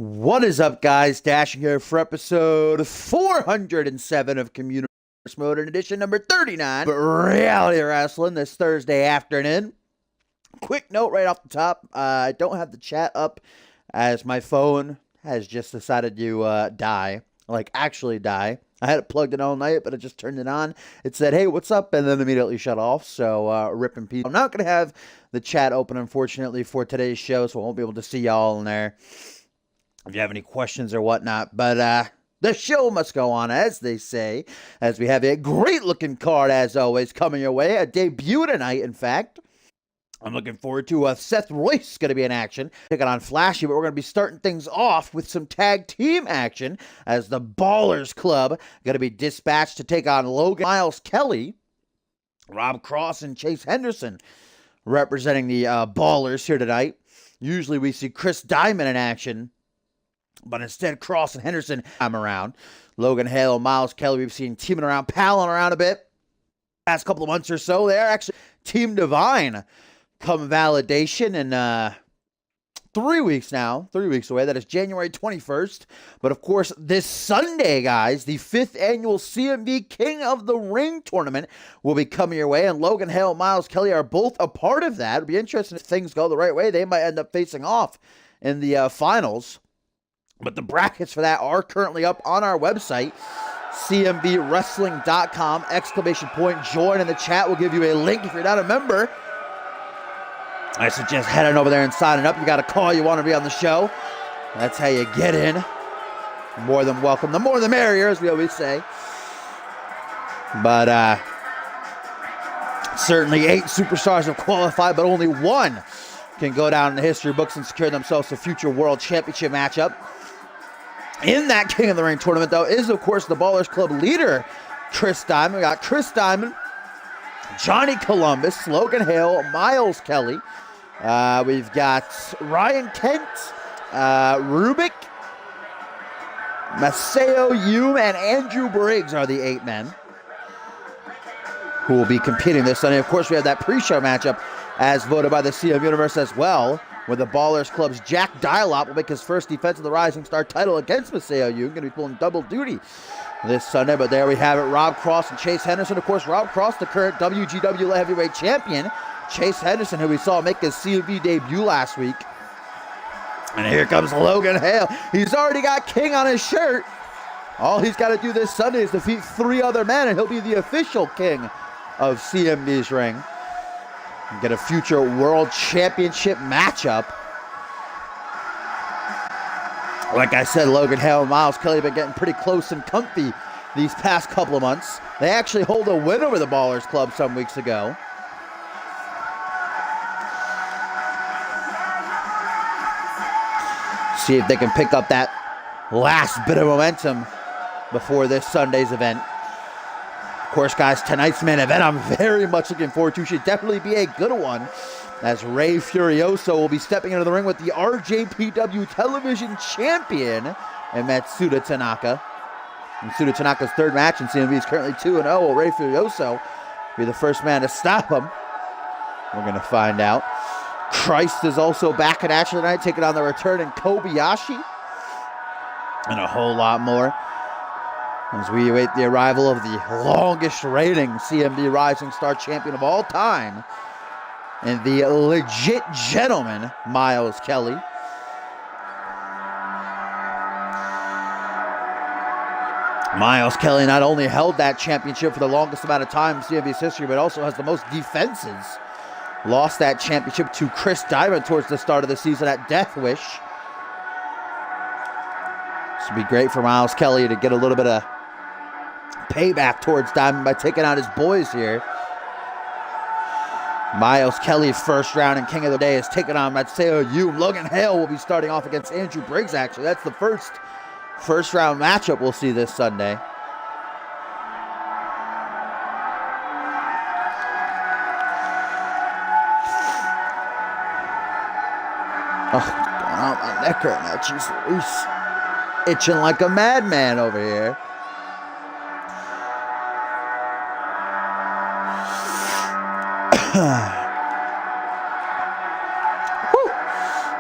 What is up, guys? Dashing here for episode 407 of Community Mode in edition number 39. But Reality Wrestling this Thursday afternoon. Quick note right off the top. I don't have the chat up as my phone has just decided to die. Like, actually die. I had it plugged in all night, but I just turned it on. It said, hey, what's up? And then immediately shut off. So, rip in peace. I'm not going to have the chat open, unfortunately, for today's show, so I won't be able to see y'all in there if you have any questions or whatnot. But the show must go on, as they say, as we have a great-looking card, as always, coming your way. A debut tonight, in fact. I'm looking forward to Seth Royce going to be in action. Taking on Flashy, but we're going to be starting things off with some tag team action as the Ballers Club going to be dispatched to take on Logan Miles Kelly, Rob Cross, and Chase Henderson representing the Ballers here tonight. Usually we see Chris Diamond in action, but instead Cross and Henderson come around. Logan Hale and Miles Kelly we've seen teaming around, palling around a bit. Past couple of months or so, they are actually Team Divine come validation in 3 weeks now. 3 weeks away. That is January 21st. But of course, this Sunday, guys, the 5th annual CMV King of the Ring tournament will be coming your way. And Logan Hale and Miles Kelly are both a part of that. It'll be interesting if things go the right way. They might end up facing off in the finals. But the brackets for that are currently up on our website, cmvwrestling.com, ! Join in the chat. We'll give you a link if you're not a member. I suggest heading over there and signing up. You got a call, you want to be on the show. That's how you get in. More than welcome. The more the merrier, as we always say. But certainly 8 superstars have qualified, but only one can go down in the history books and secure themselves a future world championship matchup. In that King of the Ring tournament, though, is, of course, the Ballers Club leader, Chris Diamond. We got Chris Diamond, Johnny Columbus, Logan Hale, Miles Kelly. We've got Ryan Kent, Rubik, Maceo Hume, and Andrew Briggs are the 8 men who will be competing this Sunday. Of course, we have that pre-show matchup as voted by the CM Universe as well, where the Ballers Club's Jack Dialop will make his first defense of the Rising Star title against Maceo Hume. Going to be pulling double duty this Sunday, but there we have it. Rob Cross and Chase Henderson. Of course, Rob Cross, the current WGW Light Heavyweight Champion. Chase Henderson, who we saw make his CMV debut last week. And here comes Logan Hale. He's already got King on his shirt. All he's got to do this Sunday is defeat 3 other men, and he'll be the official King of CMV's ring. And get a future World Championship matchup. Like I said, Logan Hale and Miles Kelly have been getting pretty close and comfy these past couple of months. They actually hold a win over the Ballers Club some weeks ago. See if they can pick up that last bit of momentum before this Sunday's event. Of course, guys, tonight's main event I'm very much looking forward to. Should definitely be a good one, as Ray Furioso will be stepping into the ring with the RJPW Television Champion and Matsuda Tanaka. Matsuda Tanaka's 3rd match in CMV is currently 2-0. Will Ray Furioso be the first man to stop him? We're going to find out. Christ is also back in action tonight, taking on the returning Kobayashi. And a whole lot more as we await the arrival of the longest reigning CMV Rising Star Champion of all time, and the legit gentleman, Miles Kelly. Miles Kelly not only held that championship for the longest amount of time in CMV's history, but also has the most defenses. Lost that championship to Chris Diamond towards the start of the season at Death Wish. This would be great for Miles Kelly to get a little bit of payback towards Diamond by taking out his boys here. Miles Kelly, first round and King of the Day, is taking on Matsuda Hume. Logan Hale will be starting off against Andrew Briggs, actually. That's the first round matchup we'll see this Sunday. Oh, going out my neck right now. Jeez Louise. Itching like a madman over here.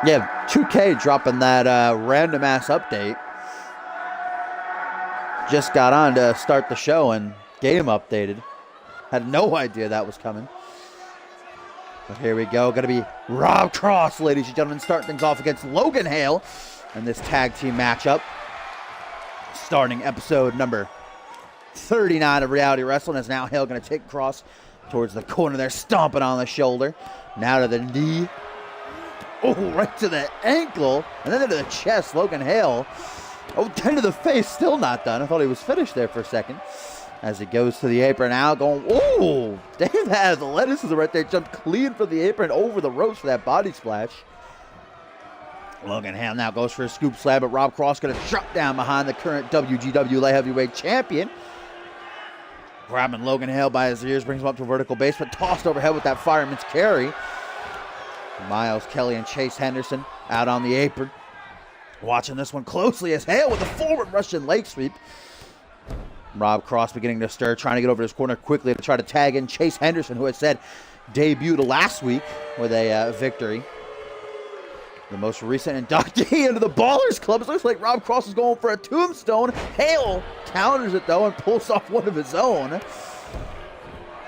Yeah, 2K dropping that random ass update. Just got on to start the show and game updated. Had no idea that was coming. But here we go. Going to be Rob Cross, ladies and gentlemen, starting things off against Logan Hale in this tag team matchup. Starting episode number 39 of Reality Wrestling, as now Hale going to take Cross towards the corner there, stomping on the shoulder. Now to the knee. Oh, right to the ankle. And then to the chest, Logan Hale. Oh, 10 to the face, still not done. I thought he was finished there for a second. As he goes to the apron now, going, oh, Dave has the athleticism right there. Jumped clean from the apron over the ropes for that body splash. Logan Hale now goes for a scoop slam, but Rob Cross going to drop down behind the current WGW Light Heavyweight Champion. Grabbing Logan Hale by his ears, brings him up to a vertical base, but tossed overhead with that fireman's carry. Miles Kelly and Chase Henderson out on the apron. Watching this one closely as Hale with a forward Russian leg sweep. Rob Cross beginning to stir, trying to get over his corner quickly to try to tag in Chase Henderson, who had said debuted last week with a victory. The most recent inductee into the Ballers Club. It looks like Rob Cross is going for a tombstone. Hale counters it though and pulls off one of his own.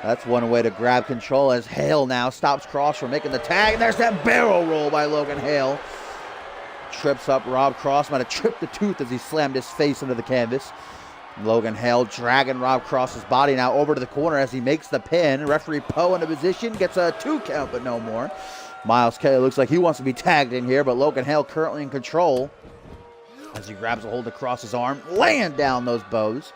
That's one way to grab control as Hale now stops Cross from making the tag. And there's that barrel roll by Logan Hale. Trips up Rob Cross. Might have tripped the tooth as he slammed his face into the canvas. Logan Hale dragging Rob Cross's body now over to the corner as he makes the pin. Referee Poe in a position, gets a 2 count, but no more. Miles Kelly looks like he wants to be tagged in here, but Logan Hale currently in control as he grabs a hold of Cross's arm, laying down those bows.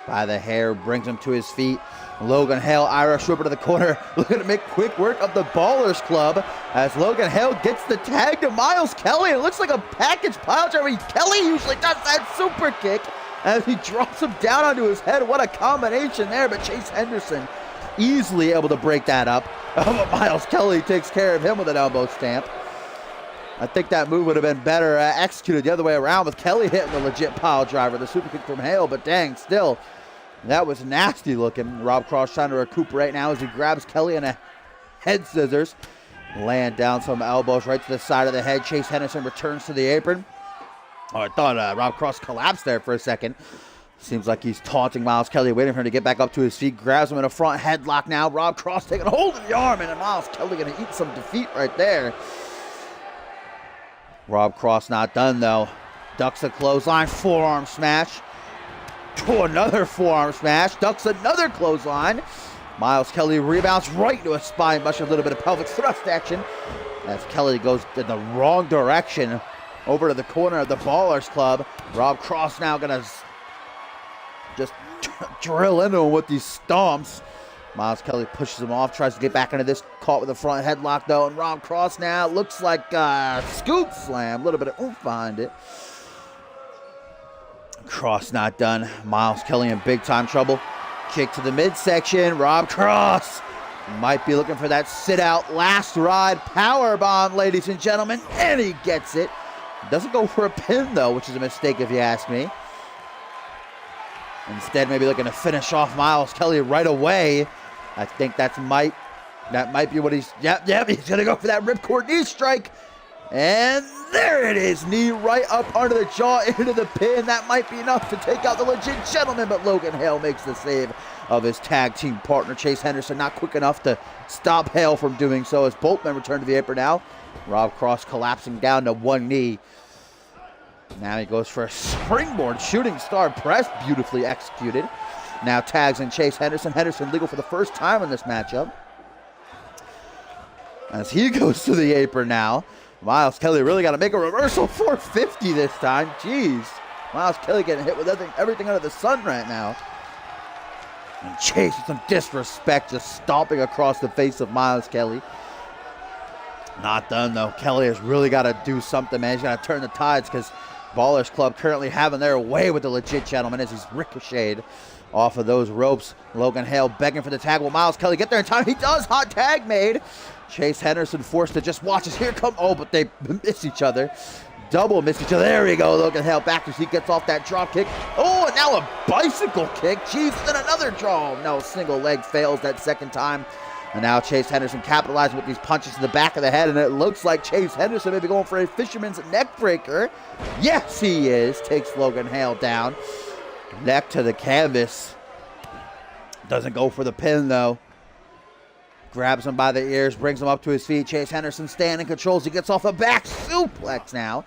By the hair, brings him to his feet. Logan Hale, Irish Whipper to the corner, looking to make quick work of the Ballers Club as Logan Hale gets the tag to Miles Kelly. It looks like a package pile driver. Kelly usually does that super kick as he drops him down onto his head. What a combination there, but Chase Henderson easily able to break that up. But Miles Kelly takes care of him with an elbow stamp. I think that move would have been better executed the other way around with Kelly hitting the legit pile driver, the super kick from Hale, but dang, still. That was nasty looking. Rob Cross trying to recuperate now as he grabs Kelly in a head scissors. Laying down some elbows right to the side of the head. Chase Henderson returns to the apron. Oh, I thought Rob Cross collapsed there for a second. Seems like he's taunting Miles Kelly, waiting for him to get back up to his feet. Grabs him in a front headlock now. Rob Cross taking a hold of the arm, and Miles Kelly going to eat some defeat right there. Rob Cross not done, though. Ducks a clothesline, forearm smash. To another forearm smash, ducks another clothesline. Miles Kelly rebounds right into a spine buster, a little bit of pelvic thrust action as Kelly goes in the wrong direction over to the corner of the Ballers Club. Rob Cross now gonna just drill into him with these stomps. Miles Kelly pushes him off, tries to get back into this, caught with a front headlock though, and Rob Cross now looks like a scoop slam, a little bit of oomph behind it. Cross not done. Miles Kelly in big time trouble. Kick to the midsection. Rob Cross might be looking for that sit out last ride power bomb, ladies and gentlemen, and he gets it. Doesn't go for a pin though, which is a mistake if you ask me. Instead, maybe looking to finish off Miles Kelly right away. I think that might be what he's. Yep. He's gonna go for that ripcord knee strike. And there it is, knee right up under the jaw into the pin. That might be enough to take out the legit gentleman, but Logan Hale makes the save of his tag team partner, Chase Henderson, not quick enough to stop Hale from doing so as both men return to the apron now. Rob Cross collapsing down to one knee. Now he goes for a springboard shooting star press, beautifully executed. Now tags in Chase Henderson. Henderson legal for the first time in this matchup. As he goes to the apron now. Miles Kelly really got to make a reversal 450 this time. Jeez. Miles Kelly getting hit with everything under the sun right now. And Chase with some disrespect just stomping across the face of Miles Kelly. Not done though. Kelly has really got to do something, man. He's got to turn the tides because Ballers Club currently having their way with the legit gentleman as he's ricocheted off of those ropes. Logan Hale begging for the tag. Will Miles Kelly get there in time? He does. Hot tag made. Chase Henderson forced to just watch as here come. Oh, but they miss each other. Double miss each other. There we go. Logan Hale back as he gets off that drop kick. Oh, and now a bicycle kick. Jeez, then another draw. No, single leg fails that second time And now Chase Henderson capitalizing with these punches to the back of the head, and it looks like Chase Henderson may be going for a fisherman's neck breaker. Yes, he is. Takes Logan Hale down. Neck to the canvas. Doesn't go for the pin, though. Grabs him by the ears, brings him up to his feet. Chase Henderson standing controls. He gets off a back suplex now.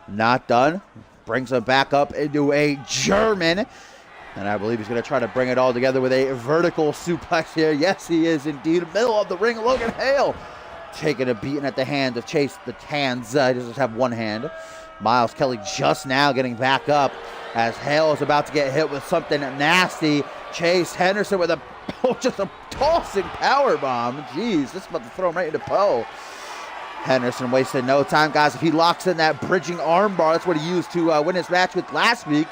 Not done. Brings him back up into a German. And I believe he's going to try to bring it all together with a vertical suplex here. Yes, he is indeed. Middle of the ring, Logan Hale taking a beating at the hand of Chase. The hands, he doesn't have one hand. Miles Kelly just now getting back up as Hale is about to get hit with something nasty. Chase Henderson with just a tossing power bomb. Jeez, this is about to throw him right into Poe. Henderson wasted no time, guys. If he locks in that bridging armbar, that's what he used to win his match with last week.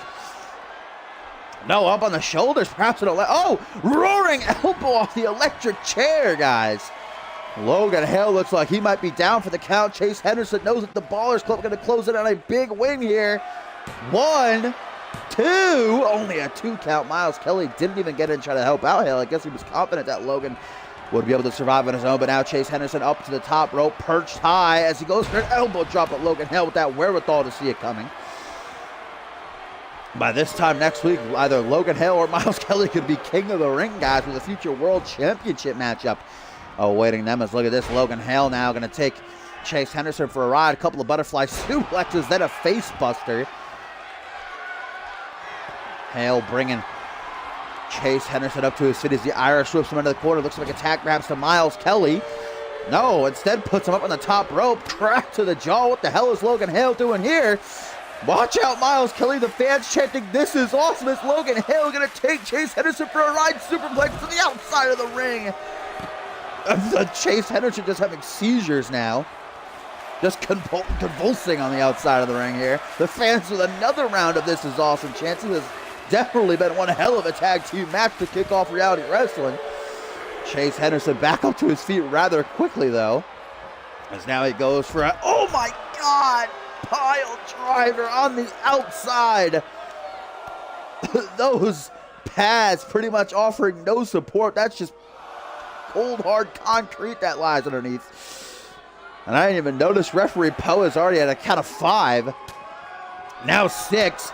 No, up on the shoulders, perhaps roaring elbow off the electric chair, guys. Logan Hale looks like he might be down for the count. Chase Henderson knows that the Ballers Club are going to close it on a big win here. 1, 2, only a 2 count. Miles Kelly didn't even get in and try to help out Hale. I guess he was confident that Logan would be able to survive on his own, but now Chase Henderson up to the top rope, perched high as he goes for an elbow drop at Logan Hale with that wherewithal to see it coming. By this time next week, either Logan Hale or Miles Kelly could be king of the ring, guys, with a future world championship matchup awaiting them. As look at this, Logan Hale now going to take Chase Henderson for a ride. A couple of butterfly suplexes, then a face buster. Hale bringing Chase Henderson up to his feet as the Irish whips him into the corner. Looks like a tag grabs to Miles Kelly. No, instead puts him up on the top rope. Crack to the jaw. What the hell is Logan Hale doing here? Watch out, Miles Kelly. The fans chanting, "This is awesome." It's Logan Hale going to take Chase Henderson for a ride. Superplex to the outside of the ring. Chase Henderson just having seizures now. Just convulsing on the outside of the ring here. The fans with another round of "This is awesome" chants. It has definitely been one hell of a tag team match to kick off Reality Wrestling. Chase Henderson back up to his feet rather quickly, though. As now he goes for a, oh my God, pile driver on the outside. Those pads pretty much offering no support. That's just cold, hard concrete that lies underneath. And I didn't even notice referee Poe is already at a count of 5. Now 6.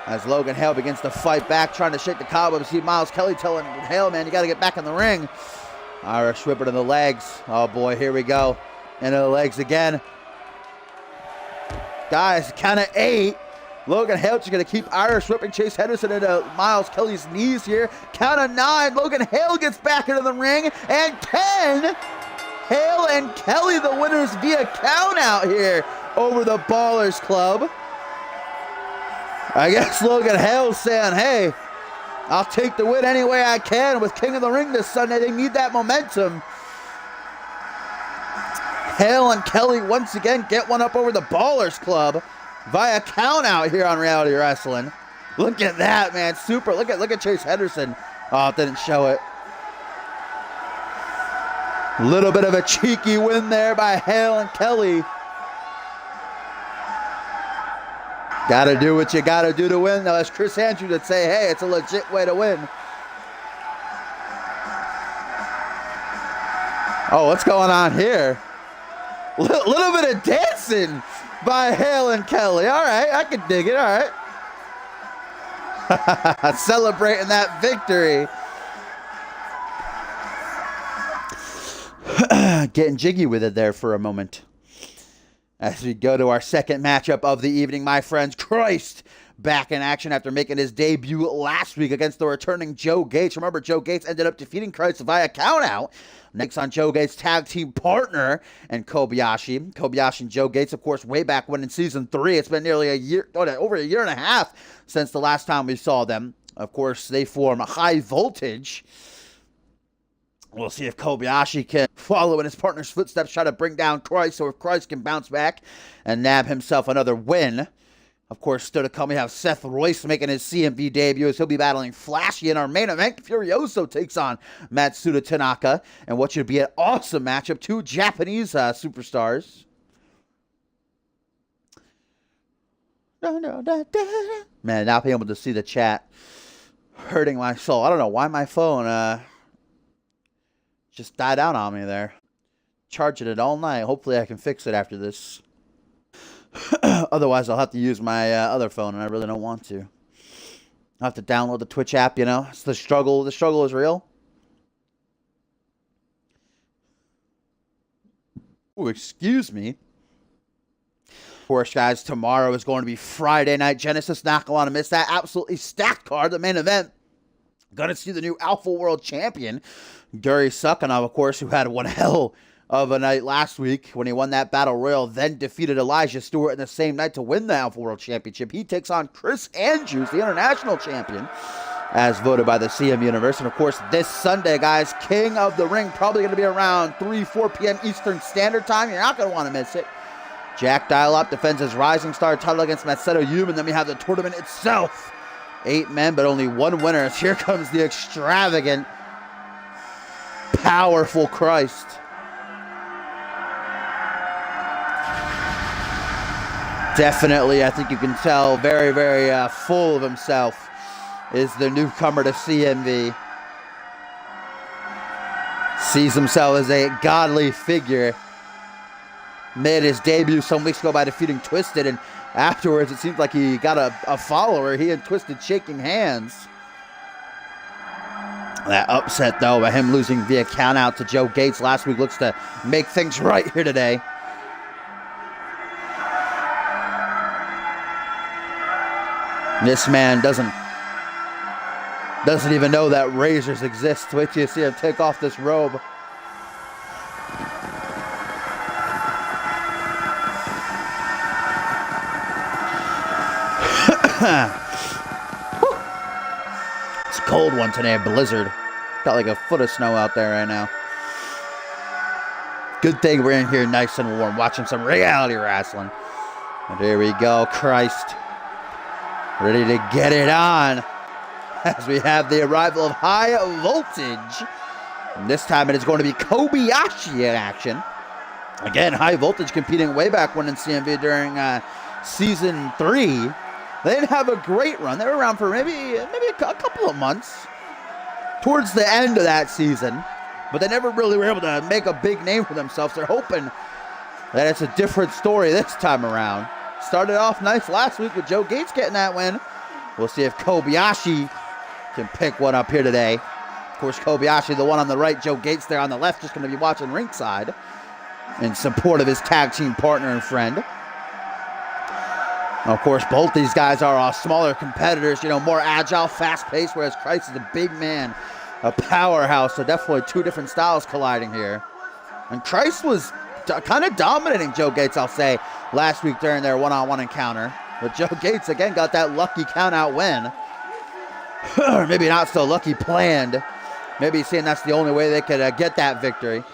As Logan Hale begins to fight back, trying to shake the cobwebs. See Miles Kelly telling Hale, man, you got to get back in the ring. Irish whip it to the legs. Oh boy, here we go. Into the legs again. Guys, count of 8. Logan Hale just going to keep Irish whipping Chase Henderson into Miles Kelly's knees here. Count of 9. Logan Hale gets back into the ring. And 10. Hale and Kelly the winners via count out here over the Ballers Club. I guess Logan Hale's saying, hey, I'll take the win any way I can. With King of the Ring this Sunday, they need that momentum. Hale and Kelly once again get one up over the Ballers Club via count out here on Reality Wrestling. Look at that, man. Super. Look at Chase Henderson. Oh, it didn't show it. A little bit of a cheeky win there by Hale and Kelly. Gotta do what you gotta do to win. Now, as Chris Andrews would say, hey, it's a legit way to win. Oh, what's going on here? Little bit of dancing by Hale and Kelly. All right, I can dig it. All right. Celebrating that victory. Getting jiggy with it there for a moment. As we go to our second matchup of the evening, my friends. Christ back in action after making his debut last week against the returning Joe Gates. Remember, Joe Gates ended up defeating Christ via countout. Next on Joe Gates' tag team partner and Kobayashi. Kobayashi and Joe Gates, of course, way back when in season 3. It's been nearly over a year and a half since the last time we saw them. Of course, they form a High Voltage. We'll see if Kobayashi can follow in his partner's footsteps, try to bring down Christ, or if Christ can bounce back and nab himself another win. Of course, still to come, we have Seth Royce making his CMV debut as he'll be battling Flashy in our main event. Furioso takes on Matsuda Tanaka, and what should be an awesome matchup. 2 Japanese superstars. Man, not being able to see the chat hurting my soul. I don't know why my phone just died out on me there. Charging it all night. Hopefully I can fix it after this. Otherwise, I'll have to use my other phone, and I really don't want to. I'll have to download the Twitch app, you know. It's the struggle. The struggle is real. Ooh, excuse me. Of course, guys, tomorrow is going to be Friday Night Genesis. Not going to want to miss that. Absolutely stacked card. The main event. Going to see the new Alpha World Champion, Gary Sukhanov, of course, who had one hell of a night last week when he won that Battle Royal, then defeated Elijah Stewart in the same night to win the Alpha World Championship. He takes on Chris Andrews, the international champion, as voted by the CMV Universe. And, of course, this Sunday, guys, King of the Ring, probably going to be around 4 p.m. Eastern Standard Time. You're not going to want to miss it. Jack Dialop defends his Rising Star title against Masato Yume, and then we have the tournament itself. 8 men, but only 1 winner. As here comes the extravagant, powerful Christ. Definitely, I think you can tell, very, very full of himself is the newcomer to CMV. Sees himself as a godly figure. Made his debut some weeks ago by defeating Twisted, and afterwards it seems like he got a follower. He and Twisted shaking hands. That upset, though, by him losing via countout to Joe Gates last week looks to make things right here today. This man doesn't even know that razors exist. Wait till you see him take off this robe. It's a cold one today, a blizzard. Got like a foot of snow out there right now. Good thing we're in here nice and warm, watching some reality wrestling. And here we go, Christ. Ready to get it on as we have the arrival of High Voltage. And this time it is going to be Kobayashi in action. Again, High Voltage competing way back when in CMV during Season 3. They didn't have a great run. They were around for maybe a couple of months towards the end of that season. But they never really were able to make a big name for themselves. They're hoping that it's a different story this time around. Started off nice last week with Joe Gates getting that win. We'll see if Kobayashi can pick one up here today. Of course, Kobayashi, the one on the right, Joe Gates there on the left, just going to be watching ringside in support of his tag team partner and friend. Of course, both these guys are smaller competitors, you know, more agile, fast-paced, whereas Christ is a big man, a powerhouse, so definitely 2 different styles colliding here. And Christ was kind of dominating Joe Gates, I'll say, last week during their one-on-one encounter. But Joe Gates, again, got that lucky count-out win. Or maybe not so lucky planned. Maybe seeing that's the only way they could get that victory.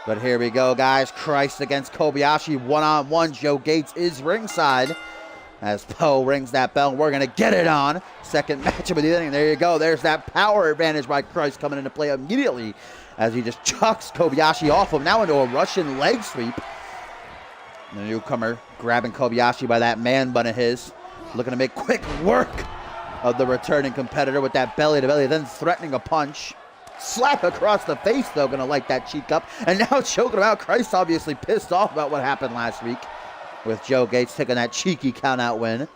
But here we go, guys. Christ against Kobayashi, one-on-one. Joe Gates is ringside as Poe rings that bell. We're going to get it on. Second matchup of the inning. There you go. There's that power advantage by Christ coming into play immediately as he just chucks Kobayashi off him. Now into a Russian leg sweep. The newcomer grabbing Kobayashi by that man bun of his. Looking to make quick work of the returning competitor with that belly-to-belly, then threatening a punch. Slap across the face, though, going to light that cheek up. And now choking him out. Christ obviously pissed off about what happened last week with Joe Gates taking that cheeky count-out win.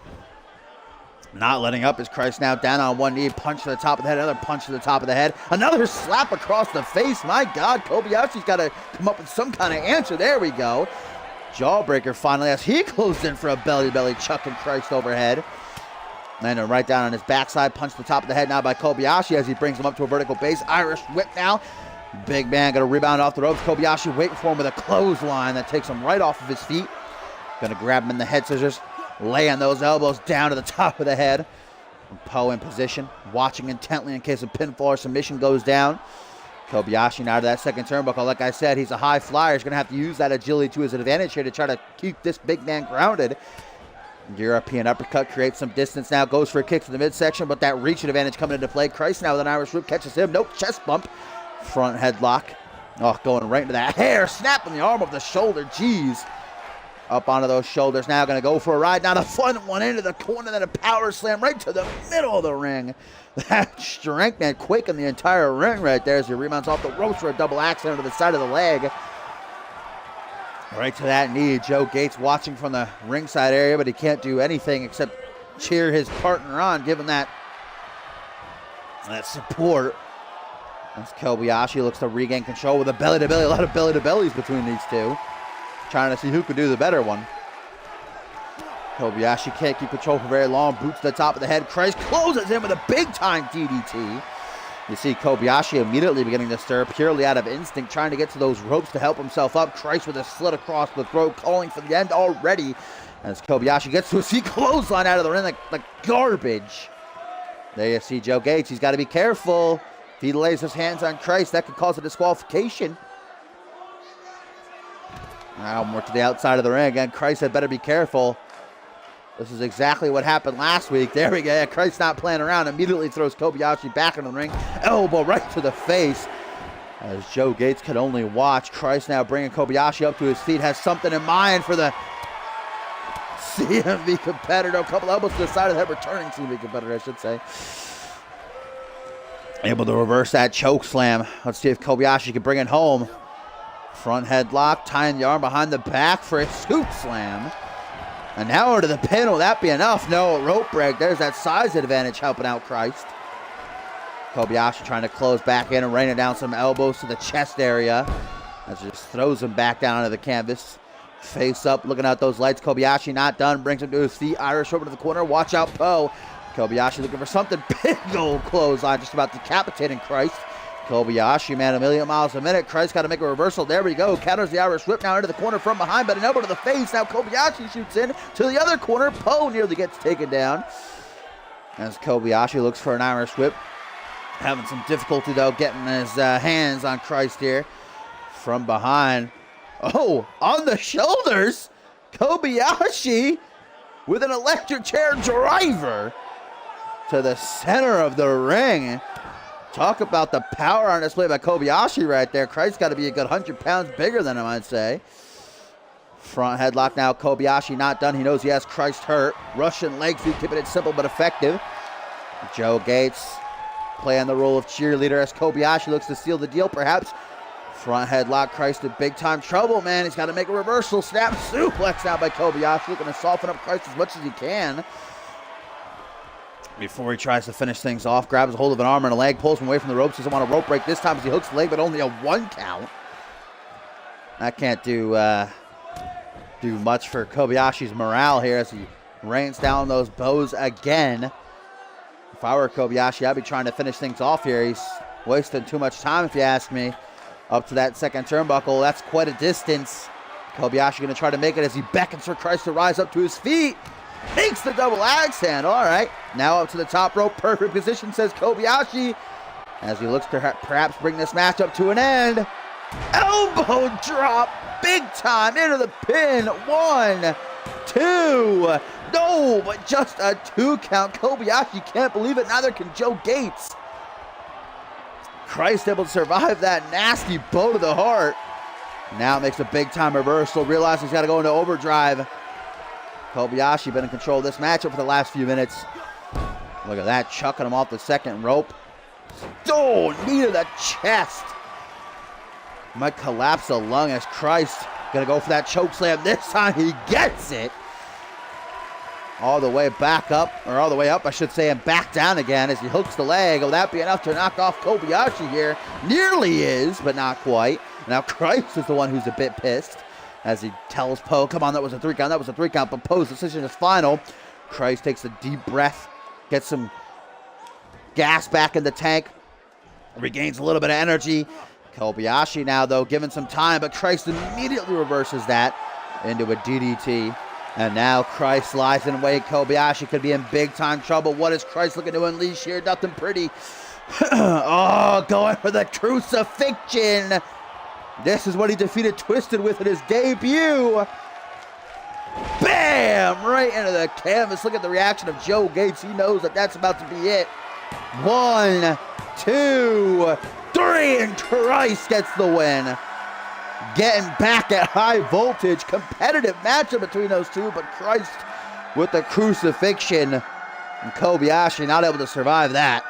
Not letting up as Christ now down on one knee. Punch to the top of the head. Another punch to the top of the head. Another slap across the face. My God, Kobayashi's got to come up with some kind of answer. There we go. Jawbreaker finally as he closed in for a belly-to-belly, chucking Christ overhead. Landing right down on his backside. Punch to the top of the head now by Kobayashi as he brings him up to a vertical base. Irish whip now. Big man going to rebound off the ropes. Kobayashi waiting for him with a clothesline that takes him right off of his feet. Going to grab him in the head scissors. Laying those elbows down to the top of the head. Poe in position. Watching intently in case a pinfall or submission goes down. Kobayashi now to that second turnbuckle. Like I said, he's a high flyer. He's going to have to use that agility to his advantage here to try to keep this big man grounded. European uppercut creates some distance now. Goes for a kick to the midsection, but that reach advantage coming into play. Christ now with an Irish whip catches him. Nope, chest bump. Front headlock. Oh, going right into that hair. Snap on the arm of the shoulder. Jeez. Up onto those shoulders now, going to go for a ride. Now the fun one into the corner, then a power slam right to the middle of the ring. That strength, man, quaking the entire ring right there as he rebounds off the ropes for a double axe onto the side of the leg. Right to that knee. Joe Gates watching from the ringside area, but he can't do anything except cheer his partner on, given that support. As Kobayashi looks to regain control with a belly-to-belly. A lot of belly-to-bellies between these two. Trying to see who could do the better one. Kobayashi can't keep control for very long. Boots to the top of the head. Christ closes in with a big-time DDT. You see Kobayashi immediately beginning to stir purely out of instinct, trying to get to those ropes to help himself up. Christ with a slit across the throat, calling for the end already. As Kobayashi gets to a seat clothesline out of the ring like garbage. There you see Joe Gates. He's got to be careful. If he lays his hands on Christ, that could cause a disqualification. Now more to the outside of the ring again. Christ had better be careful. This is exactly what happened last week. There we go. Yeah, Christ not playing around. Immediately throws Kobayashi back into the ring. Elbow right to the face. As Joe Gates could only watch. Christ now bringing Kobayashi up to his feet. Has something in mind for the CMV competitor. A couple elbows to the side of the head. Returning CMV competitor, I should say. Able to reverse that choke slam. Let's see if Kobayashi can bring it home. Front headlock, tying the arm behind the back for a scoop slam. And now into the pin. Will that be enough? No, rope break. There's that size advantage helping out Christ. Kobayashi trying to close back in and raining down some elbows to the chest area. As he just throws him back down onto the canvas. Face up, looking at those lights. Kobayashi not done. Brings him to his feet. Irish over to the corner. Watch out, Poe. Kobayashi looking for something. Big old clothesline, just about decapitating Christ. Kobayashi, man, a million miles a minute. Christ got to make a reversal. There we go. Counters the Irish whip now into the corner from behind, but an elbow to the face. Now Kobayashi shoots in to the other corner. Poe nearly gets taken down. As Kobayashi looks for an Irish whip. Having some difficulty, though, getting his hands on Christ here. From behind. Oh, on the shoulders. Kobayashi with an electric chair driver to the center of the ring. Talk about the power on display by Kobayashi right there. Christ's got to be a good 100 pounds bigger than him, I'd say. Front headlock now. Kobayashi not done. He knows he has Christ hurt. Russian leg sweep, keeping it simple but effective. Joe Gates playing the role of cheerleader as Kobayashi looks to seal the deal, perhaps. Front headlock. Christ in big time trouble, man. He's got to make a reversal. Snap suplex now by Kobayashi. Looking to soften up Christ as much as he can. Before he tries to finish things off, grabs a hold of an arm and a leg, pulls him away from the ropes. Doesn't want a rope break this time as he hooks the leg, but only a 1 count. That can't do much for Kobayashi's morale here as he rains down those bows again. If I were Kobayashi, I'd be trying to finish things off here. He's wasting too much time, if you ask me. Up to that second turnbuckle, that's quite a distance. Kobayashi going to try to make it as he beckons for Christ to rise up to his feet. Takes the double axe handle. All right. Now up to the top rope. Perfect position, says Kobayashi. As he looks to perhaps bring this match up to an end. Elbow drop. Big time into the pin. 1, 2. No, but just a 2 count. Kobayashi can't believe it. Neither can Joe Gates. Christ able to survive that nasty blow to the heart. Now makes a big time reversal. Realizes he's got to go into overdrive. Kobayashi been in control of this matchup for the last few minutes. Look at that, chucking him off the second rope. Oh, knee to the chest. Might collapse a lung as Christ gonna go for that choke slam. This time he gets it. All the way back up, or all the way up, I should say, and back down again as he hooks the leg. Will that be enough to knock off Kobayashi here? Nearly is, but not quite. Now Christ is the one who's a bit pissed. As he tells Poe, come on, that was a 3 count, that was a 3 count, but Poe's decision is final. Christ takes a deep breath, gets some gas back in the tank, regains a little bit of energy. Kobayashi now, though, given some time, but Christ immediately reverses that into a DDT. And now Christ lies in wait. Kobayashi could be in big time trouble. What is Christ looking to unleash here? Nothing pretty. Oh, going for the crucifixion. This is what he defeated Twisted with in his debut. Bam! Right into the canvas. Look at the reaction of Joe Gates. He knows that that's about to be it. 1, 2, 3, and Christ gets the win. getting back at high voltage. Competitive matchup between those two, but Christ with the crucifixion. And Kobayashi not able to survive that.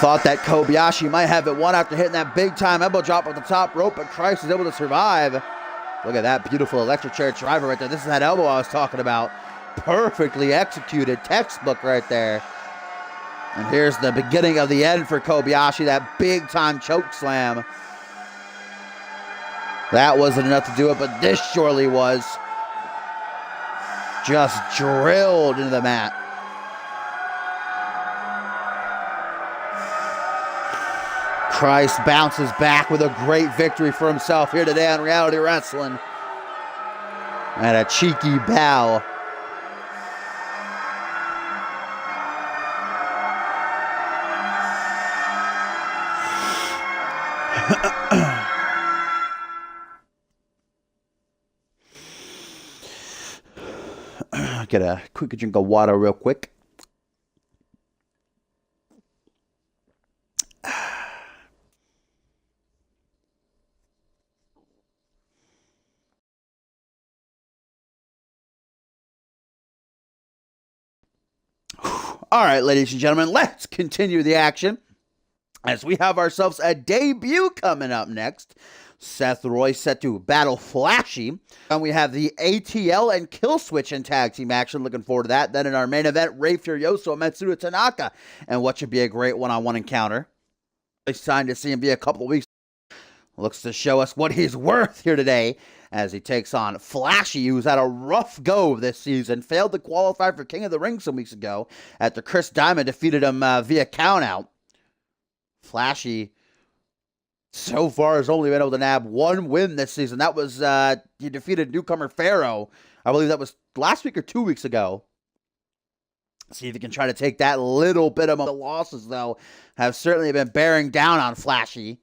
Thought that Kobayashi might have it won after hitting that big time elbow drop at the top rope, but Christ is able to survive. Look at that beautiful electric chair driver right there. This is that elbow I was talking about. Perfectly executed, textbook right there. And here's the beginning of the end for Kobayashi, that big time choke slam. That wasn't enough to do it, but this surely was. Just drilled into the mat. Christ bounces back with a great victory for himself here today on Reality Wrestling. And a cheeky bow. Get a quick drink of water real quick. All right, ladies and gentlemen, let's continue the action as we have ourselves a debut coming up next. Seth Royce set to battle Flashy. And we have the ATL and Killswitch in tag team action. Looking forward to that. Then in our main event, Rey Furioso and Matsuda Tanaka. And what should be a great one-on-one encounter. He signed to CMV a couple of weeks. Looks to show us what he's worth here today as he takes on Flashy, who's had a rough go this season. Failed to qualify for King of the Ring some weeks ago after Chris Diamond defeated him via countout. Flashy so far has only been able to nab one win this season. That was, he defeated newcomer Pharaoh. I believe that was last week or 2 weeks ago. See if he can try to take that little bit of the losses, though, have certainly been bearing down on Flashy.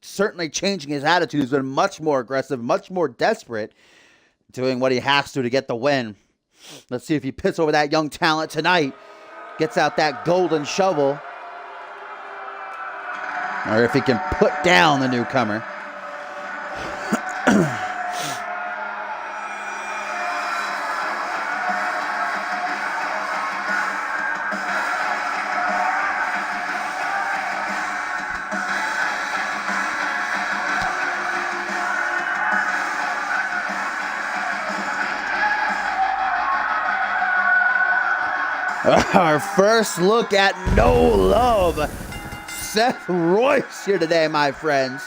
Certainly changing his attitude. He's been much more aggressive, much more desperate, doing what he has to get the win. Let's see if he pits over that young talent tonight. Gets out that golden shovel. Or if he can put down the newcomer. Our first look at No Love. Seth Royce here today, my friends.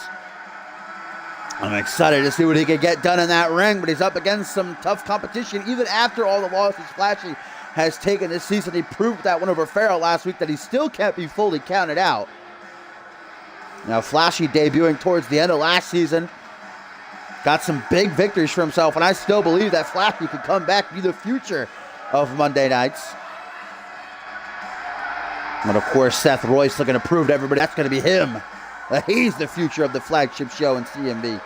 I'm excited to see what he can get done in that ring, but he's up against some tough competition. Even after all the losses Flashy has taken this season, he proved that one over Pharaoh last week that he still can't be fully counted out. Now, Flashy debuting towards the end of last season, got some big victories for himself, and I still believe that Flashy could come back and be the future of Monday nights. But of course, Seth Royce looking to prove to everybody that's going to be him. That he's the future of the flagship show in CMV.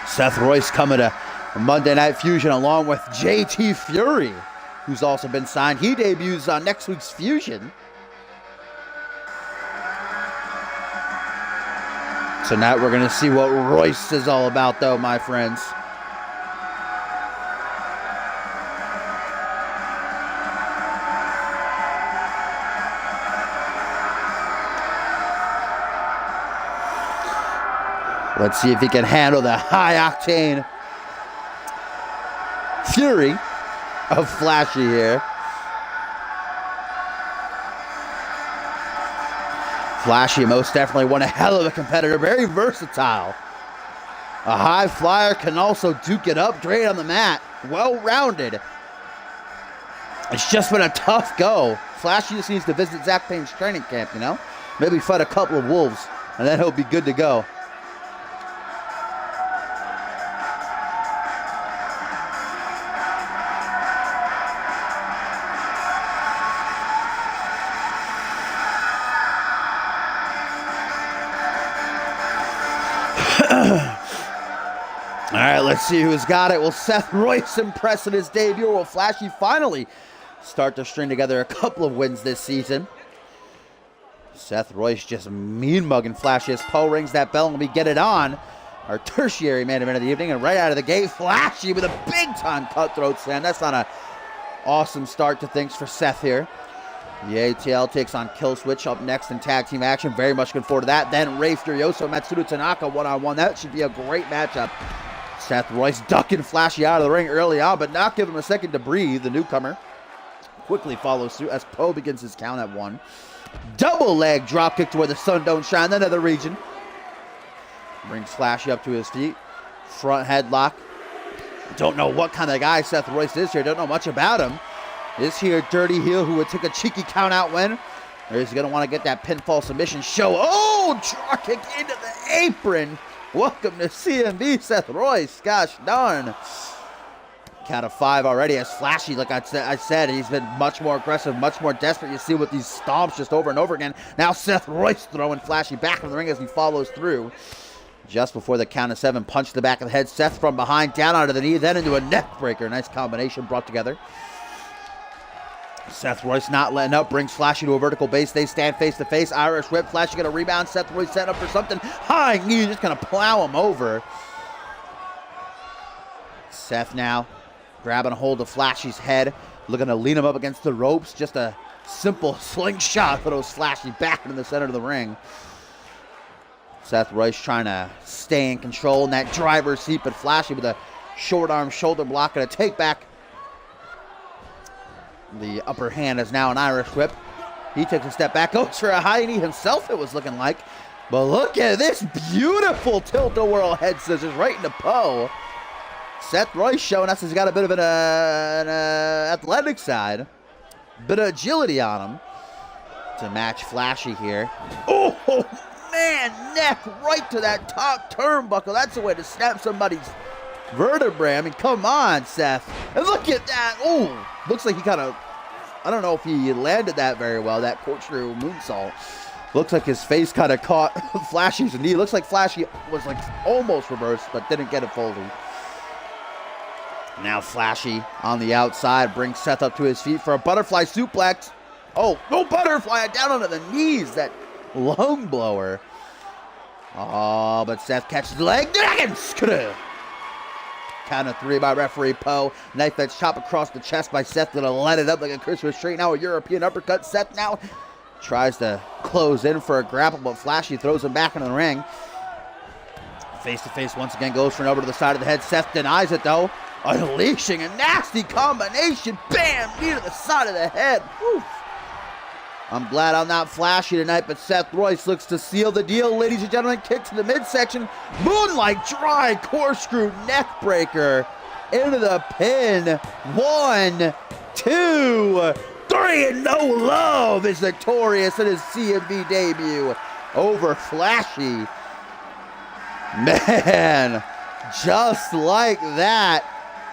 Seth Royce coming to Monday Night Fusion along with JT Fury, who's also been signed. He debuts on next week's Fusion. So now we're going to see what Royce is all about, though, my friends. Let's see if he can handle the high-octane fury of Flashy here. Flashy most definitely one hell of a competitor, very versatile. A high flyer, can also duke it up, great on the mat, well-rounded. It's just been a tough go. Flashy just needs to visit Zach Payne's training camp, you know? Maybe fight a couple of wolves, and then he'll be good to go. All right, let's see who's got it. Will Seth Royce impress in his debut? Will Flashy finally start to string together a couple of wins this season? Seth Royce just mean-mugging Flashy as Poe rings that bell and we get it on. Our tertiary man event of the evening, and right out of the gate, Flashy with a big-time cutthroat slam. That's not an awesome start to things for Seth here. The ATL takes on Killswitch up next in tag team action. Very much looking forward to that. Then Rey Furioso, Matsuda Tanaka one-on-one. That should be a great matchup. Seth Royce ducking Flashy out of the ring early on, but not giving him a second to breathe. The newcomer quickly follows through as Poe begins his count at 1. Double leg drop kick to where the sun don't shine. Then to the region. Brings Flashy up to his feet. Front headlock. Don't know what kind of guy Seth Royce is here. Don't know much about him. Is he a dirty heel who would take a cheeky count out win? Or is he going to want to get that pinfall submission show? Oh, drop kick into the apron. Welcome to CMV, Seth Royce. Gosh darn. Count of 5 already as Flashy, like I said, he's been much more aggressive, much more desperate. You see with these stomps just over and over again. Now Seth Royce throwing Flashy back in the ring as he follows through. Just before the count of 7, punch to the back of the head. Seth from behind, down onto the knee, then into a neck breaker. Nice combination brought together. Seth Royce not letting up, brings Flashy to a vertical base. They stand face to face. Irish whip. Flashy going to rebound. Seth Royce setting up for something. High knee, just going to plow him over. Seth now grabbing a hold of Flashy's head, looking to lean him up against the ropes. Just a simple slingshot for those Flashy back into the center of the ring. Seth Royce trying to stay in control in that driver's seat, but Flashy with a short arm shoulder block going to take back the upper hand. Is now an Irish whip. He takes a step back, goes for a high knee himself, it was looking like. But look at this beautiful tilt-a-whirl head scissors right into Poe. Seth Royce showing us he's got a bit of an athletic side. Bit of agility on him to match Flashy here. Oh, man, neck right to that top turnbuckle. That's the way to snap somebody's vertebrae. I mean, come on, Seth. And look at that. Oh, looks like he kind of, I don't know if he landed that very well, that corkscrew moonsault. Looks like his face kind of caught Flashy's knee. Looks like Flashy was like almost reversed, but didn't get it fully. Now Flashy on the outside brings Seth up to his feet for a butterfly suplex. Oh, no butterfly, down onto the knees, that lung blower. Oh, but Seth catches the leg. Count of 3 by referee Poe. Knife edge chop across the chest by Seth. Gonna let it up like a Christmas tree. Now a European uppercut. Seth now tries to close in for a grapple, but Flashy throws him back into the ring. Face to face once again, goes for an over to the side of the head. Seth denies it though. Unleashing a nasty combination. Bam! Knee to the side of the head. Whew. I'm glad I'm not Flashy tonight, but Seth Royce looks to seal the deal, ladies and gentlemen. Kick to the midsection. Moonlight dry corkscrew neck breaker into the pin. 1, 2, 3, and No Love is victorious in his CMV debut over Flashy. Man, just like that,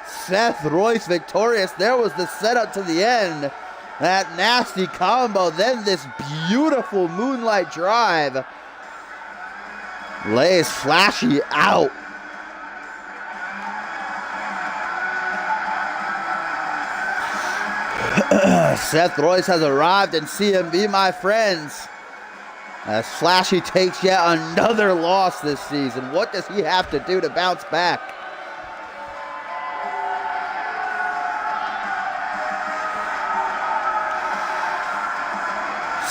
Seth Royce victorious. There was the setup to the end. That nasty combo, then this beautiful moonlight drive. Lays Flashy out. Seth Royce has arrived in CMV, my friends. As Flashy takes yet another loss this season. What does he have to do to bounce back?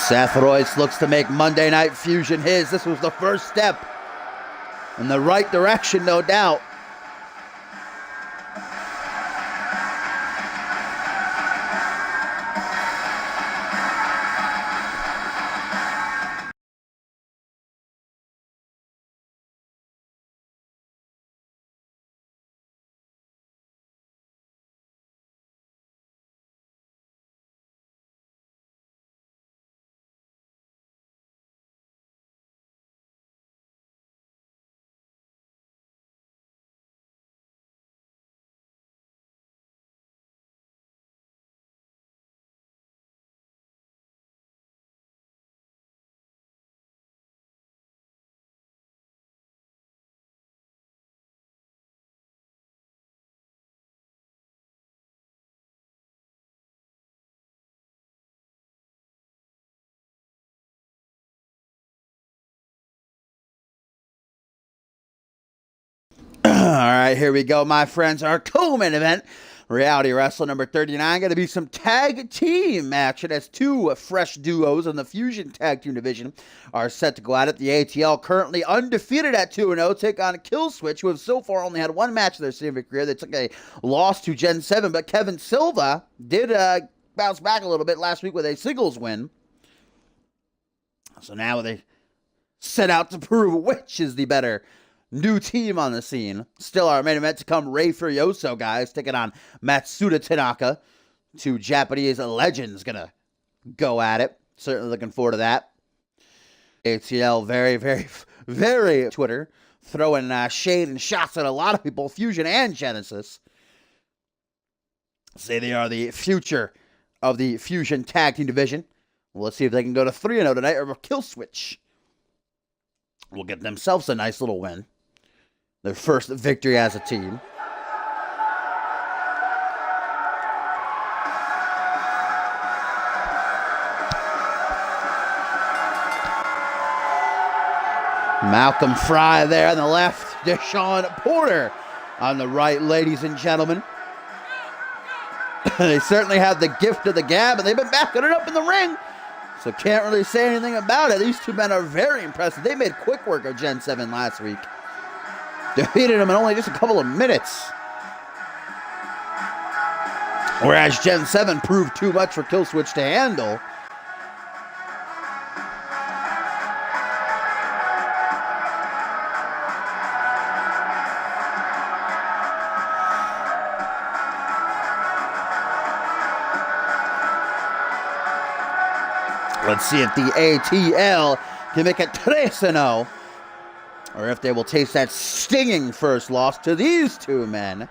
Seth Royce looks to make Monday Night Fusion his. This was the first step in the right direction, no doubt. right, here we go, my friends. Our co-main event, Reality Wrestling number 39, going to be some tag team action as two fresh duos in the Fusion Tag Team Division are set to go at it. The ATL currently undefeated at 2-0, take on Killswitch, who have so far only had one match in their CMV career. They took a loss to Gen 7, but Kevin Silva did bounce back a little bit last week with a singles win. So now they set out to prove which is the better new team on the scene. Still our main event to come, Rey Furioso, guys, taking on Matsuda Tanaka. Two Japanese legends gonna go at it. Certainly looking forward to that. ATL very Twitter, throwing shade and shots at a lot of people, Fusion and Genesis. Say they are the future of the Fusion Tag Team Division. Well, let's see if they can go to 3-0 tonight, or Killswitch will get themselves a nice little win. Their first victory as a team. Malcolm Fry there on the left. Deshaun Porter on the right, ladies and gentlemen. They certainly have the gift of the gab, and they've been backing it up in the ring. So can't really say anything about it. These two men are very impressive. They made quick work of Gen 7 last week. Defeated them in only just a couple of minutes. Whereas Gen 7 proved too much for Killswitch to handle. Let's see if the ATL can make it 3-0, or if they will taste that stinging first loss to these two men.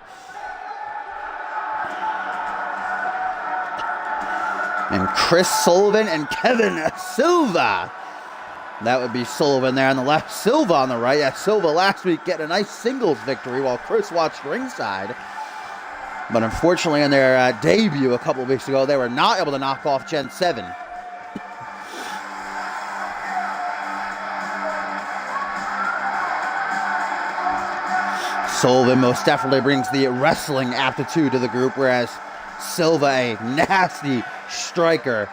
And Chris Sullivan and Kevin Silva. That would be Sullivan there on the left, Silva on the right. Yeah, Silva last week getting a nice singles victory while Chris watched ringside. But unfortunately in their debut a couple of weeks ago, they were not able to knock off Gen 7. Sullivan most definitely brings the wrestling aptitude to the group, whereas Silva, a nasty striker.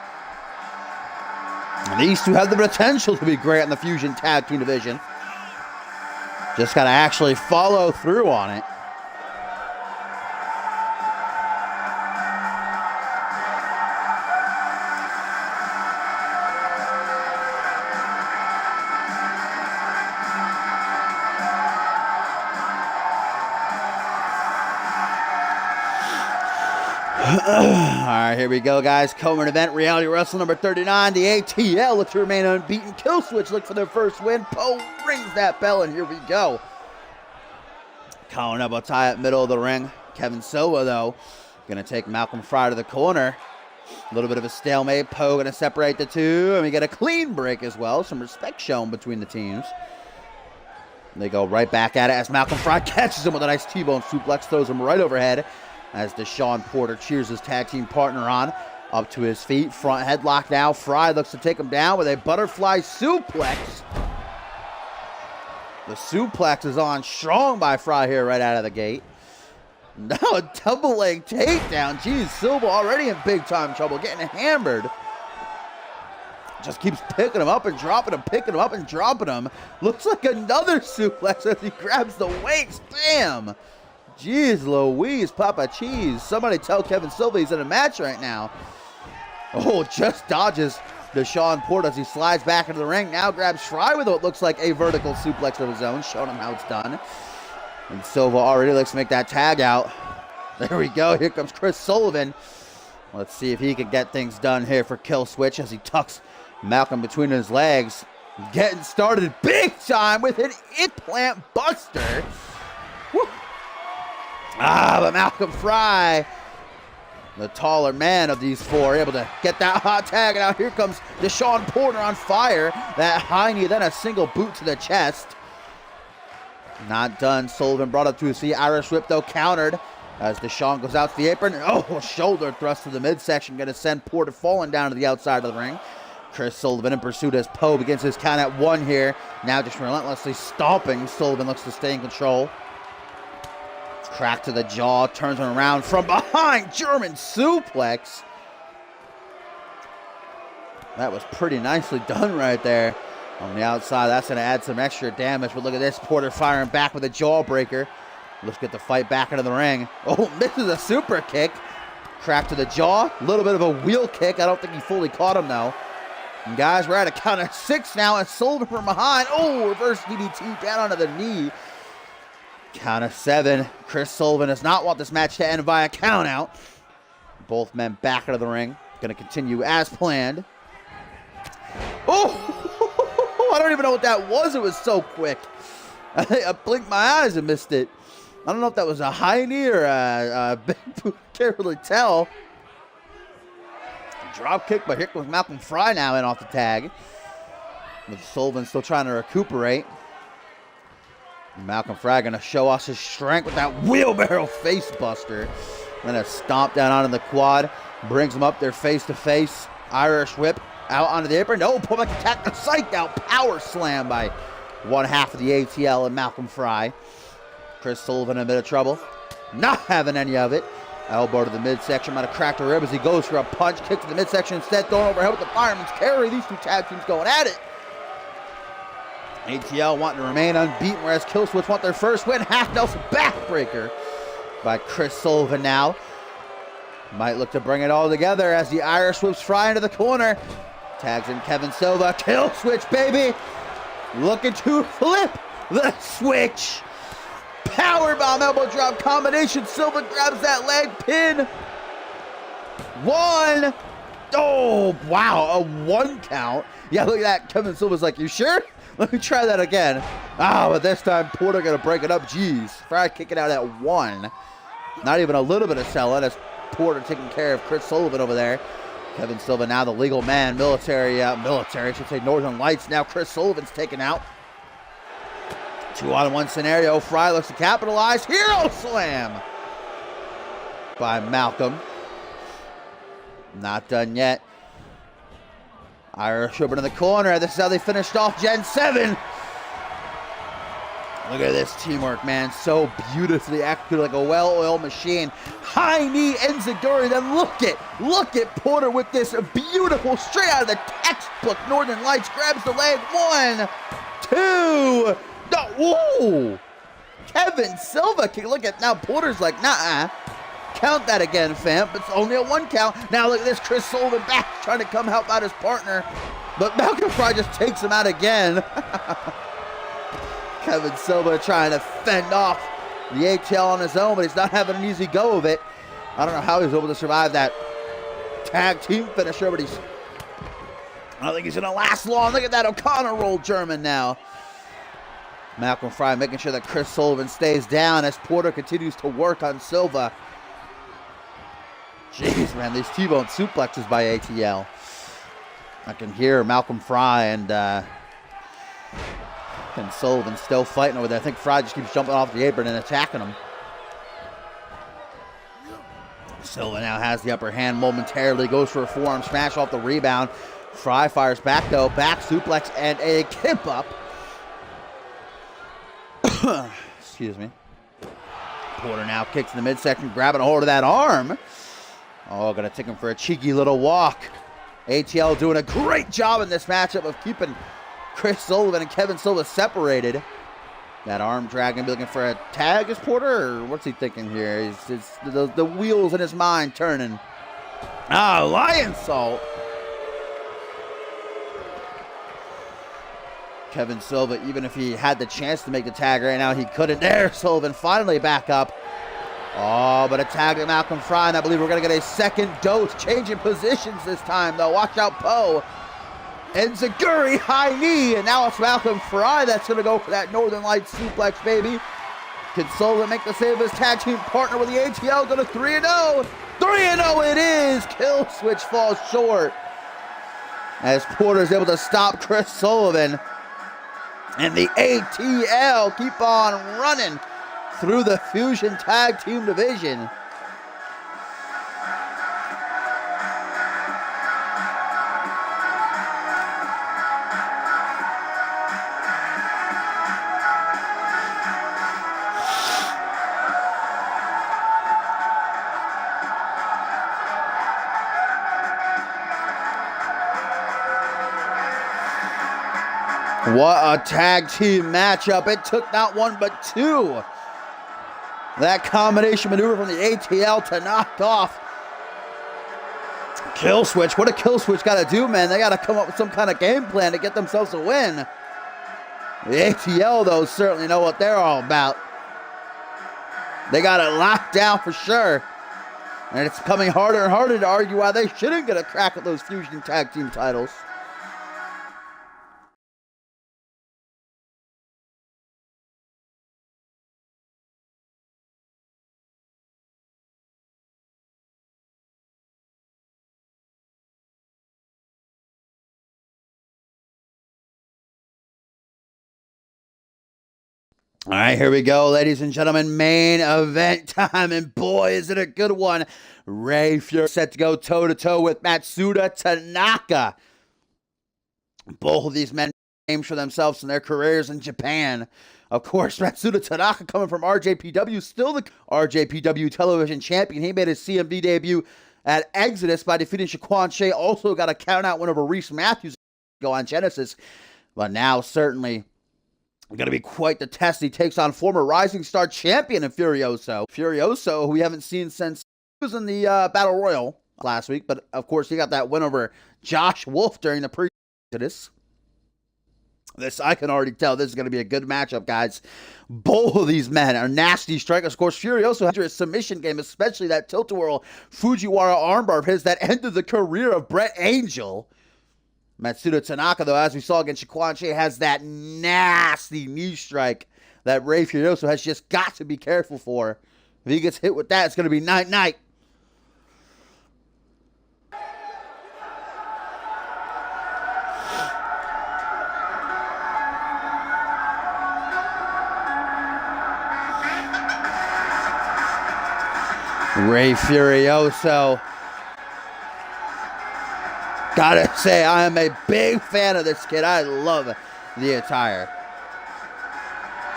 And these two have the potential to be great in the Fusion Tag Team Division. Just got to actually follow through on it. Alright, here we go, guys. Co-main event, Reality Wrestling number 39. The ATL look to remain unbeaten. Killswitch look for their first win. Poe rings that bell, and here we go. Calling up a tie up middle of the ring. Kevin Silva, though, going to take Malcolm Fry to the corner. A little bit of a stalemate. Poe going to separate the two, and we get a clean break as well. Some respect shown between the teams. They go right back at it as Malcolm Fry catches him with a nice T-bone suplex, throws him right overhead. As Deshaun Porter cheers his tag team partner on, up to his feet, front headlock now. Fry looks to take him down with a butterfly suplex. The suplex is on strong by Fry here right out of the gate. Now a double leg takedown. Jeez, Silva already in big time trouble, getting hammered. Just keeps picking him up and dropping him, picking him up and dropping him. Looks like another suplex as he grabs the waist. Bam! Jeez Louise, Papa Cheese. Somebody tell Kevin Silva he's in a match right now. Oh, just dodges Deshaun Porter as he slides back into the ring. Now grabs Fry with what looks like a vertical suplex of his own, showing him how it's done. And Silva already looks to make that tag out. There we go. Here comes Chris Sullivan. Let's see if he can get things done here for Killswitch as he tucks Malcolm between his legs. Getting started big time with an implant buster. Woo. But Malcolm Fry, the taller man of these four, able to get that hot tag. And now here comes Deshaun Porter on fire. That high knee, then a single boot to the chest. Not done. Sullivan brought up to his feet. Irish whip, though, countered as Deshaun goes out to the apron. Oh, shoulder thrust to the midsection. Going to send Porter falling down to the outside of the ring. Chris Sullivan in pursuit as Poe begins his count at one here. Now just relentlessly stomping. Sullivan looks to stay in control. Crack to the jaw, turns him around from behind, German suplex. That was pretty nicely done right there. On the outside, that's going to add some extra damage, but look at this, Porter firing back with a jawbreaker. Let's get the fight back into the ring. Oh, misses a super kick. Crack to the jaw, a little bit of a wheel kick. I don't think he fully caught him though. And guys, we're at a count of 6 now, and Sullivan from behind. Oh, reverse DDT down onto the knee. Count of 7. Chris Sullivan does not want this match to end via count out. Both men back into the ring. Going to continue as planned. Oh, I don't even know what that was. It was so quick. I blinked my eyes and missed it. I don't know if that was a high knee or a big boot. Can't really tell. Drop kick, but here comes Malcolm Fry now in off the tag. With Sullivan still trying to recuperate. Malcolm Fry going to show us his strength with that wheelbarrow face buster. Then a stomp down onto the quad. Brings him up there face to face. Irish whip out onto the apron. No, pull back attack. The psych out. Power slam by one half of the ATL and Malcolm Fry. Chris Sullivan in a bit of trouble. Not having any of it. Elbow to the midsection. Might have cracked a rib as he goes for a punch. Kick to the midsection instead. Thrown overhead with the fireman's carry. These two tag teams going at it. ATL wanting to remain unbeaten, whereas Killswitch want their first win. Half Nelson backbreaker by Chris Sullivan now. Might look to bring it all together as the Irish whips Fry into the corner. Tags in Kevin Silva. Killswitch, baby. Looking to flip the switch. Powerbomb elbow drop combination. Silva grabs that leg pin. 1. Oh, wow. A 1 count. Yeah, look at that. Kevin Silva's like, you sure? Let me try that again. But this time Porter going to break it up. Jeez. Fry kicking out at 1. Not even a little bit of selling as Porter taking care of Chris Sullivan over there. Kevin Silva now the legal man. Military, I should say Northern Lights. Now Chris Sullivan's taken out. 2-on-1 scenario. Fry looks to capitalize. Hero slam by Malcolm. Not done yet. Irish whip in the corner. This is how they finished off Gen 7. Look at this teamwork, man. So beautifully executed like a well-oiled machine. High knee enziguri. Then look at Porter with this beautiful straight out of the textbook. Northern Lights grabs the leg. 1, 2. No, whoa! Kevin Silva. Look at now. Porter's like, nah. Count that again, fam. It's only a 1 count. Now look at this. Chris Sullivan back trying to come help out his partner. But Malcolm Fry just takes him out again. Kevin Silva trying to fend off the ATL on his own, but he's not having an easy go of it. I don't know how he's able to survive that tag team finisher, but I don't think he's going to last long. Look at that O'Connor roll German now. Malcolm Fry making sure that Chris Sullivan stays down as Porter continues to work on Silva. Jeez, man, these T-bone suplexes by ATL. I can hear Malcolm Fry and Sullivan still fighting over there. I think Fry just keeps jumping off the apron and attacking him. Silva now has the upper hand momentarily. Goes for a forearm smash off the rebound. Fry fires back though. Back suplex and a kip up. Excuse me. Porter now kicks in the midsection, grabbing a hold of that arm. Oh, gonna take him for a cheeky little walk. ATL doing a great job in this matchup of keeping Chris Sullivan and Kevin Silva separated. That arm drag, gonna be looking for a tag as Porter, or what's he thinking here? The wheels in his mind turning. Lion Salt. Kevin Silva, even if he had the chance to make the tag right now, he couldn't. There, Sullivan finally back up. Oh, but a tag to Malcolm Fry, and I believe we're going to get a second dose. Changing positions this time, though. Watch out, Poe. Enziguri, high knee, and now it's Malcolm Fry that's going to go for that Northern Lights suplex, baby. Can Sullivan make the save of his tag team partner with the ATL? Go to 3-0. 3-0 it is. Kill switch falls short as Porter is able to stop Chris Sullivan. And the ATL keep on running through the Fusion Tag Team Division. What a tag team matchup. It took not one but two. That combination maneuver from the ATL to knock off Kill Switch. What a Kill Switch got to do, man. They got to come up with some kind of game plan to get themselves a win. The ATL, though, certainly know what they're all about. They got it locked down for sure. And it's becoming harder and harder to argue why they shouldn't get a crack at those Fusion Tag Team titles. All right, here we go, ladies and gentlemen. Main event time, and boy, is it a good one. Ray Fury set to go toe-to-toe with Matsuda Tanaka. Both of these men names for themselves in their careers in Japan. Of course, Matsuda Tanaka coming from RJPW, still the RJPW television champion. He made his CMV debut at Exodus by defeating Shaquan Shea. Also got a count-out win over Reese Matthews on Genesis. But now, certainly going to be quite the test. He takes on former Rising Star champion in Furioso. Furioso, who we haven't seen since he was in the Battle Royal last week. But, of course, he got that win over Josh Wolf during the pre-Exodus. This, I can already tell, this is going to be a good matchup, guys. Both of these men are nasty strikers. Of course, Furioso has a submission game, especially that tilt-a-whirl Fujiwara armbar of his that ended the career of Brett Angel. Matsuda Tanaka, though, as we saw against Shaquan Shea, has that nasty knee strike that Ray Furioso has just got to be careful for. If he gets hit with that, it's going to be night-night. Ray Furioso. Gotta say, I am a big fan of this kid. I love the attire.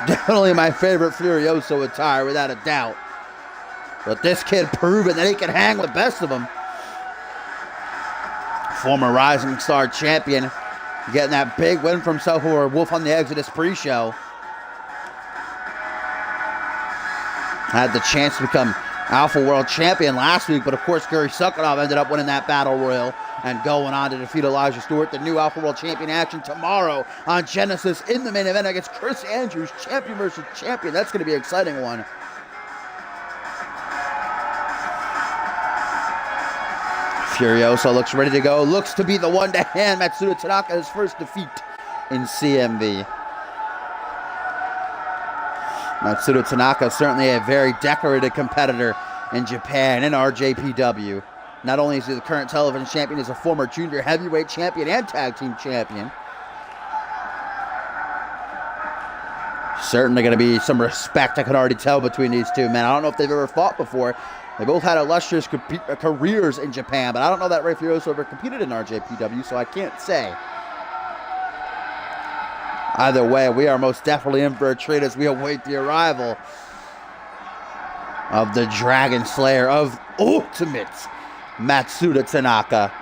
Definitely my favorite Furioso attire, without a doubt. But this kid proving that he can hang with the best of them. Former Rising Star champion, getting that big win for himself over Wolf on the Exodus pre-show. Had the chance to become Alpha World Champion last week, but of course Gary Sukanov ended up winning that Battle Royal and going on to defeat Elijah Stewart. The new Alpha World Champion action tomorrow on Genesis in the main event against Chris Andrews, champion versus champion. That's going to be an exciting one. Furioso looks ready to go. Looks to be the one to hand Matsuda Tanaka his first defeat in CMV. Matsuda Tanaka, certainly a very decorated competitor in Japan and RJPW. Not only is he the current television champion, he's a former junior heavyweight champion and tag team champion. Certainly going to be some respect, I can already tell, between these two men. I don't know if they've ever fought before. They both had illustrious careers in Japan, but I don't know that Ray Furioso ever competed in RJPW, so I can't say. Either way, we are most definitely in for a treat as we await the arrival of the Dragon Slayer of Ultimate, Matsuda Tanaka.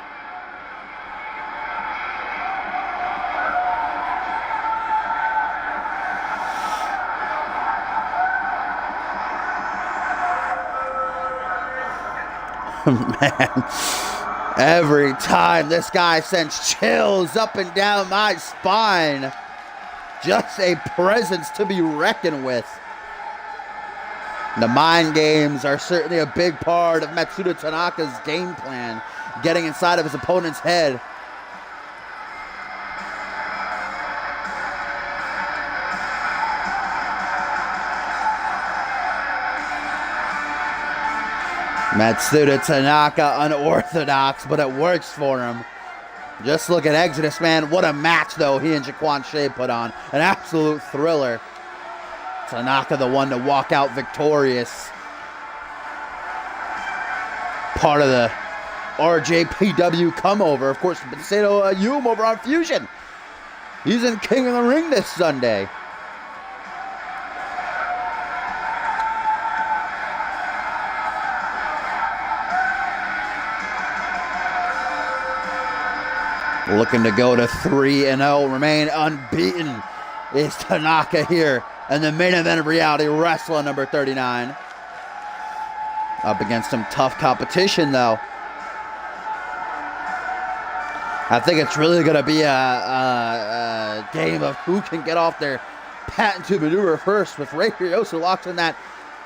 Man, every time this guy sends chills up and down my spine. Just a presence to be reckoned with. The mind games are certainly a big part of Matsuda Tanaka's game plan, getting inside of his opponent's head. Matsuda Tanaka unorthodox, but it works for him. Just look at Exodus, man. What a match, though, he and Shaquan Shea put on. An absolute thriller. Tanaka, the one to walk out victorious. Part of the RJPW come-over. Of course, Masato Yum over on Fusion. He's in King of the Ring this Sunday. Looking to go to 3-0, remain unbeaten is Tanaka here in the main event of Reality Wrestling number 39. Up against some tough competition, though. I think it's really going to be a game of who can get off their patented maneuver first. With Rey Furioso locks in that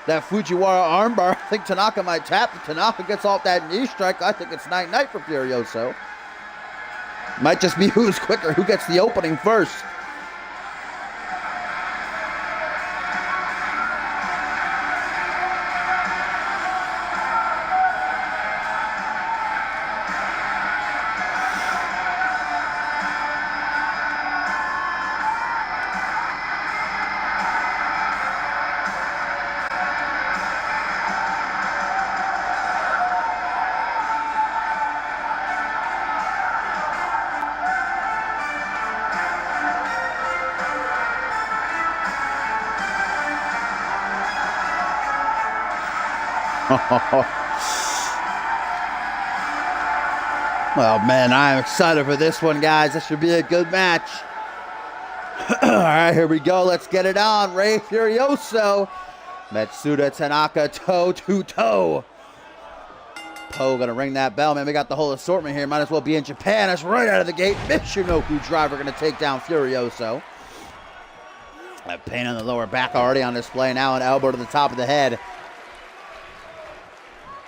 Fujiwara armbar, I think Tanaka might tap. If Tanaka gets off that knee strike, I think it's night-night for Furioso. Might just be who's quicker, who gets the opening first. Well, man, I'm excited for this one, guys. This should be a good match. All right, here we go. Let's get it on. Rey Furioso, Matsuda Tanaka, toe-to-toe. Poe gonna ring that bell, man. We got the whole assortment here. Might as well be in Japan. That's right out of the gate. Michinoku driver gonna take down Furioso. That pain on the lower back already on display now. An elbow to the top of the head.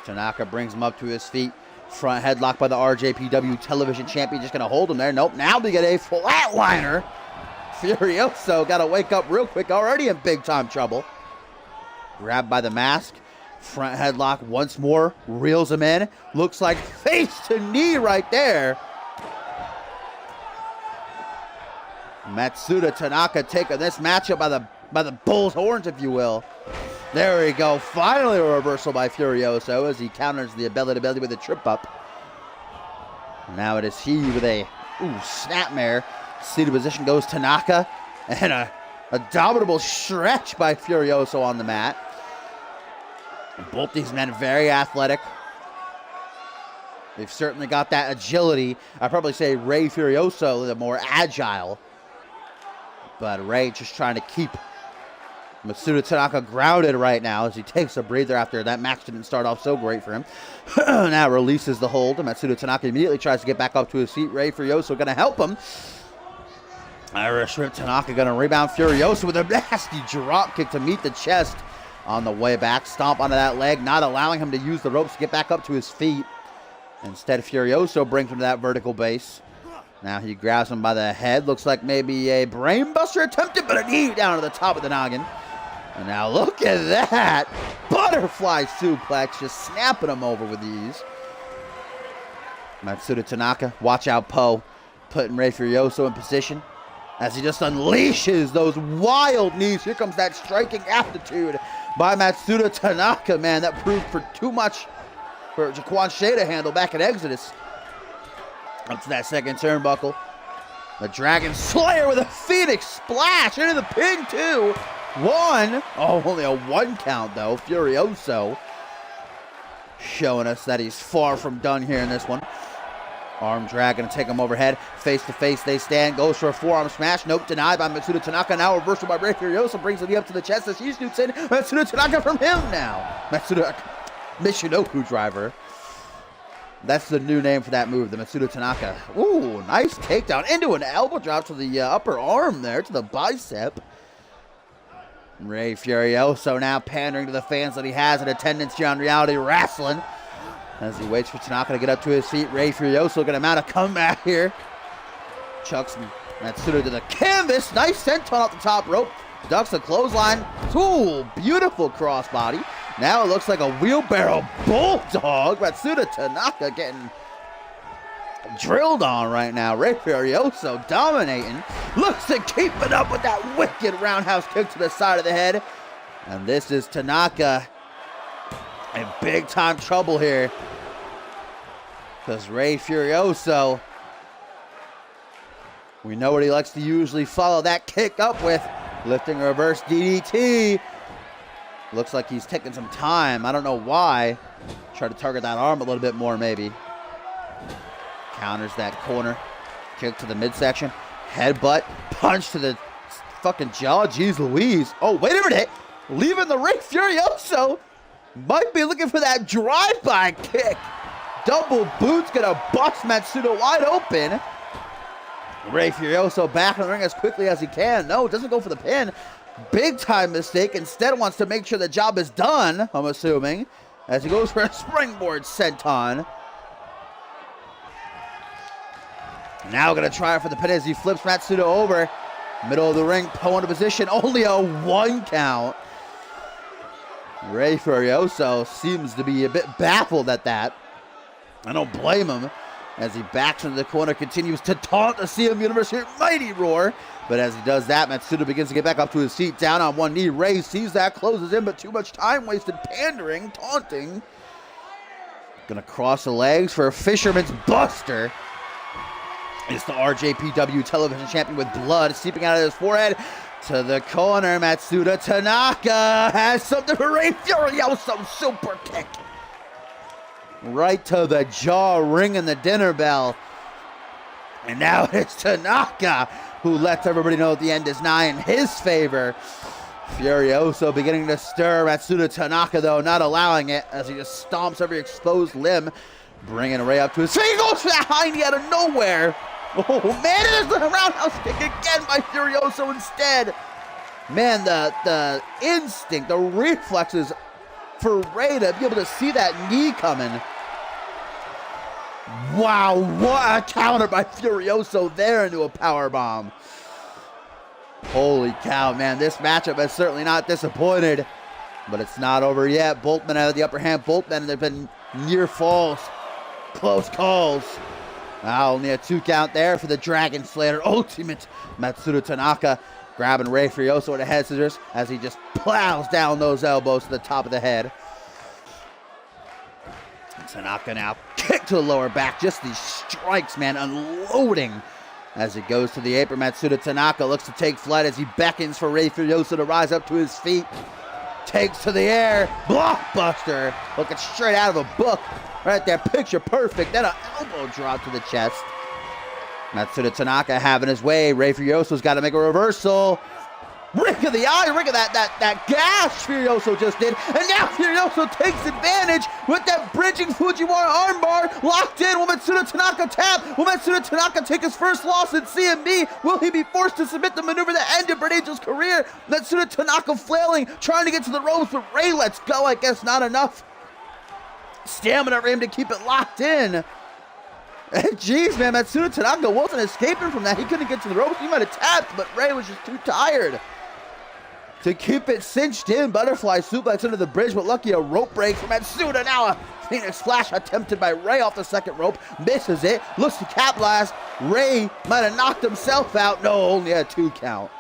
Tanaka brings him up to his feet. Front headlock by the RJPW television champion. Just going to hold him there. Nope. Now we get a flatliner. Furioso got to wake up real quick. Already in big time trouble. Grabbed by the mask. Front headlock once more. Reels him in. Looks like face to knee right there. Matsuda Tanaka taking this matchup by the bull's horns, if you will. There we go. Finally a reversal by Furioso as he counters the belly-to-belly with a trip-up. Now it is he with a snapmare. Seated position goes Tanaka. And a dominable stretch by Furioso on the mat. Both these men very athletic. They've certainly got that agility. I'd probably say Rey Furioso, the more agile. But Rey just trying to keep Matsuda Tanaka grounded right now as he takes a breather after that match didn't start off so great for him. Now releases the hold. Matsuda Tanaka immediately tries to get back up to his feet. Rey Furioso going to help him. Irish Whip Tanaka going to rebound Furioso with a nasty drop kick to meet the chest on the way back. Stomp onto that leg, not allowing him to use the ropes to get back up to his feet. Instead, Furioso brings him to that vertical base. Now he grabs him by the head. Looks like maybe a brainbuster attempted, but a knee down to the top of the noggin. And now look at that. Butterfly suplex, just snapping him over with ease. Matsuda Tanaka, watch out Poe, putting Rey Furioso in position as he just unleashes those wild knees. Here comes that striking aptitude by Matsuda Tanaka, man. That proved for too much for Jaquan Shea to handle back at Exodus. Up to that second turnbuckle. The Dragon Slayer with a Phoenix Splash into the pin too. One. Oh, only a one count though. Furioso showing us that he's far from done here in this one. Arm drag gonna take him overhead. Face to face they stand. Goes for a forearm smash. Nope, denied by Matsuda Tanaka. Now reversal by Rey Furioso. Brings the knee up to the chest as he scoots in. Matsuda Tanaka from him now. Matsuda Michinoku driver. That's the new name for that move, the Matsuda Tanaka. Ooh, nice takedown into an elbow drop to the upper arm there, to the bicep. Rey Furioso now pandering to the fans that he has in attendance here on Reality Wrestling. As he waits for Tanaka to get up to his feet, Rey Furioso going to mount a comeback here. Chucks Matsuda to the canvas. Nice senton off the top rope. Ducks a clothesline. Ooh, beautiful crossbody. Now it looks like a wheelbarrow bulldog. Matsuda Tanaka getting drilled on right now. Rey Furioso dominating. Looks to keep it up with that wicked roundhouse kick to the side of the head. And this is Tanaka in big time trouble here. Because Rey Furioso, we know what he likes to usually follow that kick up with. Lifting a reverse DDT. Looks like he's taking some time. I don't know why. Try to target that arm a little bit more maybe. Counters that corner. Kick to the midsection. Headbutt. Punch to the fucking jaw. Jeez Louise. Oh, wait a minute. Leaving the ring. Furioso might be looking for that drive-by kick. Double boots gonna bust Matsuda wide open. Rey Furioso back in the ring as quickly as he can. No, doesn't go for the pin. Big time mistake. Instead wants to make sure the job is done, I'm assuming, as he goes for a springboard senton. Now gonna try for the pin as he flips Matsuda over. Middle of the ring, Poe into position. Only a 1 count. Rey Furioso seems to be a bit baffled at that. I don't blame him. As he backs into the corner, continues to taunt the CM Universe here. Mighty roar. But as he does that, Matsuda begins to get back up to his feet, down on one knee. Rey sees that, closes in, but too much time wasted pandering, taunting. Gonna cross the legs for a Fisherman's Buster. It's the RJPW television champion with blood seeping out of his forehead. To the corner, Matsuda Tanaka has something for Rey Furioso. Super kick. Right to the jaw, ringing the dinner bell. And now it's Tanaka who lets everybody know the end is nigh in his favor. Furioso beginning to stir. Matsuda Tanaka, though, not allowing it as he just stomps every exposed limb, bringing Rey up to his feet. He goes for that high knee out of nowhere. Oh, man, it is the roundhouse kick again by Furioso instead. Man, the instinct, the reflexes for Rey to be able to see that knee coming. Wow, what a counter by Furioso there into a powerbomb. Holy cow, man, this matchup has certainly not disappointed. But it's not over yet. Both men have the upper hand. Both men have been near falls. Close calls. Only a 2 count there for the Dragon Slayer Ultimate. Matsuda Tanaka grabbing Rey Furioso with the head scissors as he just plows down those elbows to the top of the head. Tanaka now kick to the lower back. Just these strikes, man, unloading as it goes to the apron. Matsuda Tanaka looks to take flight as he beckons for Rey Furioso to rise up to his feet. Takes to the air. Blockbuster. Looking straight out of a book. Right there, picture perfect. Then an elbow drop to the chest. Matsuda Tanaka having his way. Rey Furioso's got to make a reversal. Ring of the eye, ring of that gash Furioso just did. And now Furioso takes advantage with that bridging Fujiwara armbar. Locked in. Will Matsuda Tanaka tap? Will Matsuda Tanaka take his first loss in CMV? Will he be forced to submit the maneuver that ended Brett Angel's career? Matsuda Tanaka flailing, trying to get to the ropes, but Rey lets go. I guess not enough stamina for him to keep it locked in. Jeez, man, Matsuda Tanaka wasn't escaping from that. He couldn't get to the ropes. He might have tapped, but Rey was just too tired to keep it cinched in. Butterfly suplex under the bridge, but lucky a rope break from Matsuda. Now a Phoenix Splash attempted by Rey off the second rope. Misses it. Looks to capitalize. Rey might have knocked himself out. No, only a 2 count.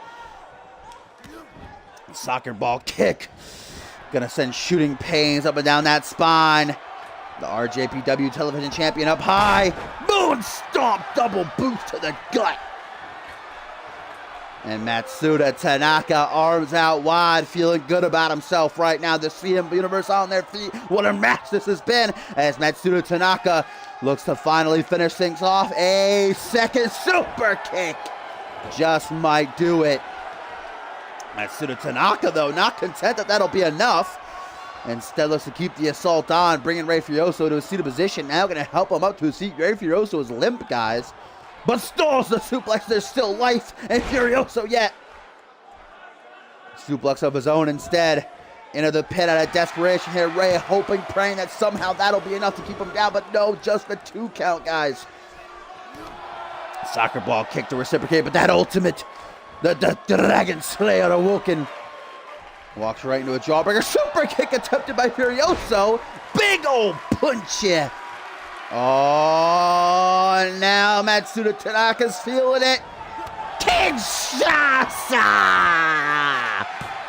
Soccer ball kick. Gonna send shooting pains up and down that spine. The RJPW television champion up high. Moon stomp, double boost to the gut. And Matsuda Tanaka, arms out wide, feeling good about himself right now. The CM Universe on their feet. What a match this has been as Matsuda Tanaka looks to finally finish things off. A second super kick just might do it. Matsuda Tanaka, though, not content that that'll be enough. Instead, looks to keep the assault on, bringing Rey Furioso to a seated position. Now going to help him up to a seat. Rey Furioso is limp, guys, but stalls the suplex. There's still life and Furioso yet. Suplex of his own instead. Into the pit out of desperation here. Rey hoping, praying that somehow that'll be enough to keep him down, but no, just the 2 count, guys. Soccer ball kick to reciprocate, but that ultimate, the Dragon Slayer awoken. Walks right into a jawbreaker. Super kick attempted by Furioso. Big old punch. Oh, now Matsuda Tanaka's feeling it. Kinshasa!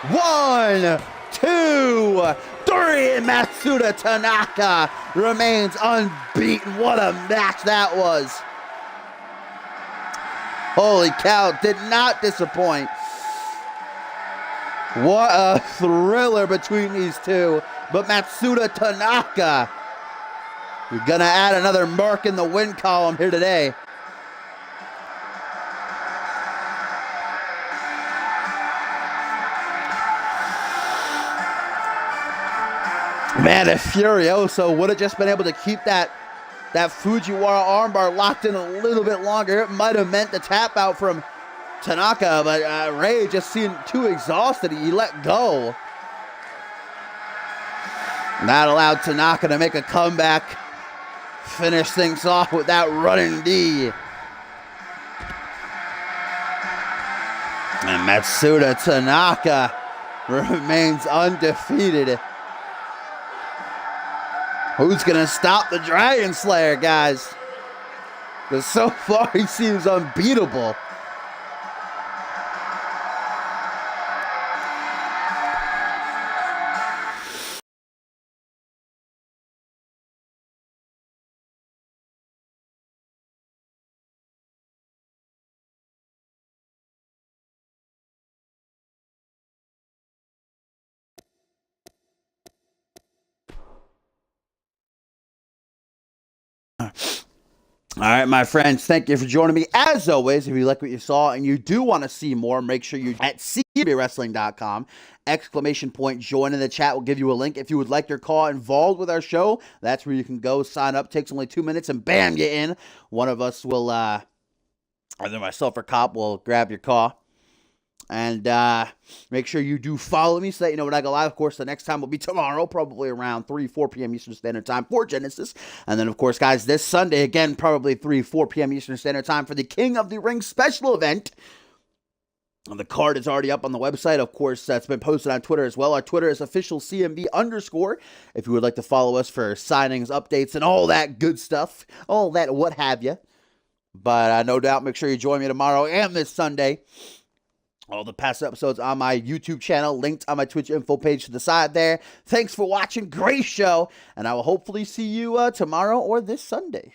1, 2, 3. Matsuda Tanaka remains unbeaten. What a match that was. Holy cow, did not disappoint. What a thriller between these two. But Matsuda Tanaka, you're going to add another mark in the win column here today. Man, if Furioso would have just been able to keep that Fujiwara armbar locked in a little bit longer, it might have meant the tap out from Tanaka, but Ray just seemed too exhausted. He let go. That allowed Tanaka to make a comeback, finish things off with that running D. And Matsuda Tanaka remains undefeated. Who's going to stop the Dragon Slayer, guys? Because so far he seems unbeatable. All right, my friends, thank you for joining me. As always, if you like what you saw and you do want to see more, make sure you at CMVWrestling.com, !join in the chat. Will give you a link. If you would like your call involved with our show, that's where you can go sign up. Takes only 2 minutes and bam, you're in. One of us will, either myself or Cop will grab your call. And make sure you do follow me so that you know when I go live. Of course, the next time will be tomorrow, probably around 4 p.m. Eastern Standard Time for Genesis. And then, of course, guys, this Sunday, again, probably 4 p.m. Eastern Standard Time for the King of the Ring special event. And the card is already up on the website. Of course, that's been posted on Twitter as well. Our Twitter is official CMV_. If you would like to follow us for signings, updates, and all that good stuff, all that what have you. But no doubt, make sure you join me tomorrow and this Sunday. All the past episodes on my YouTube channel, linked on my Twitch info page to the side there. Thanks for watching. Great show. And I will hopefully see you tomorrow or this Sunday.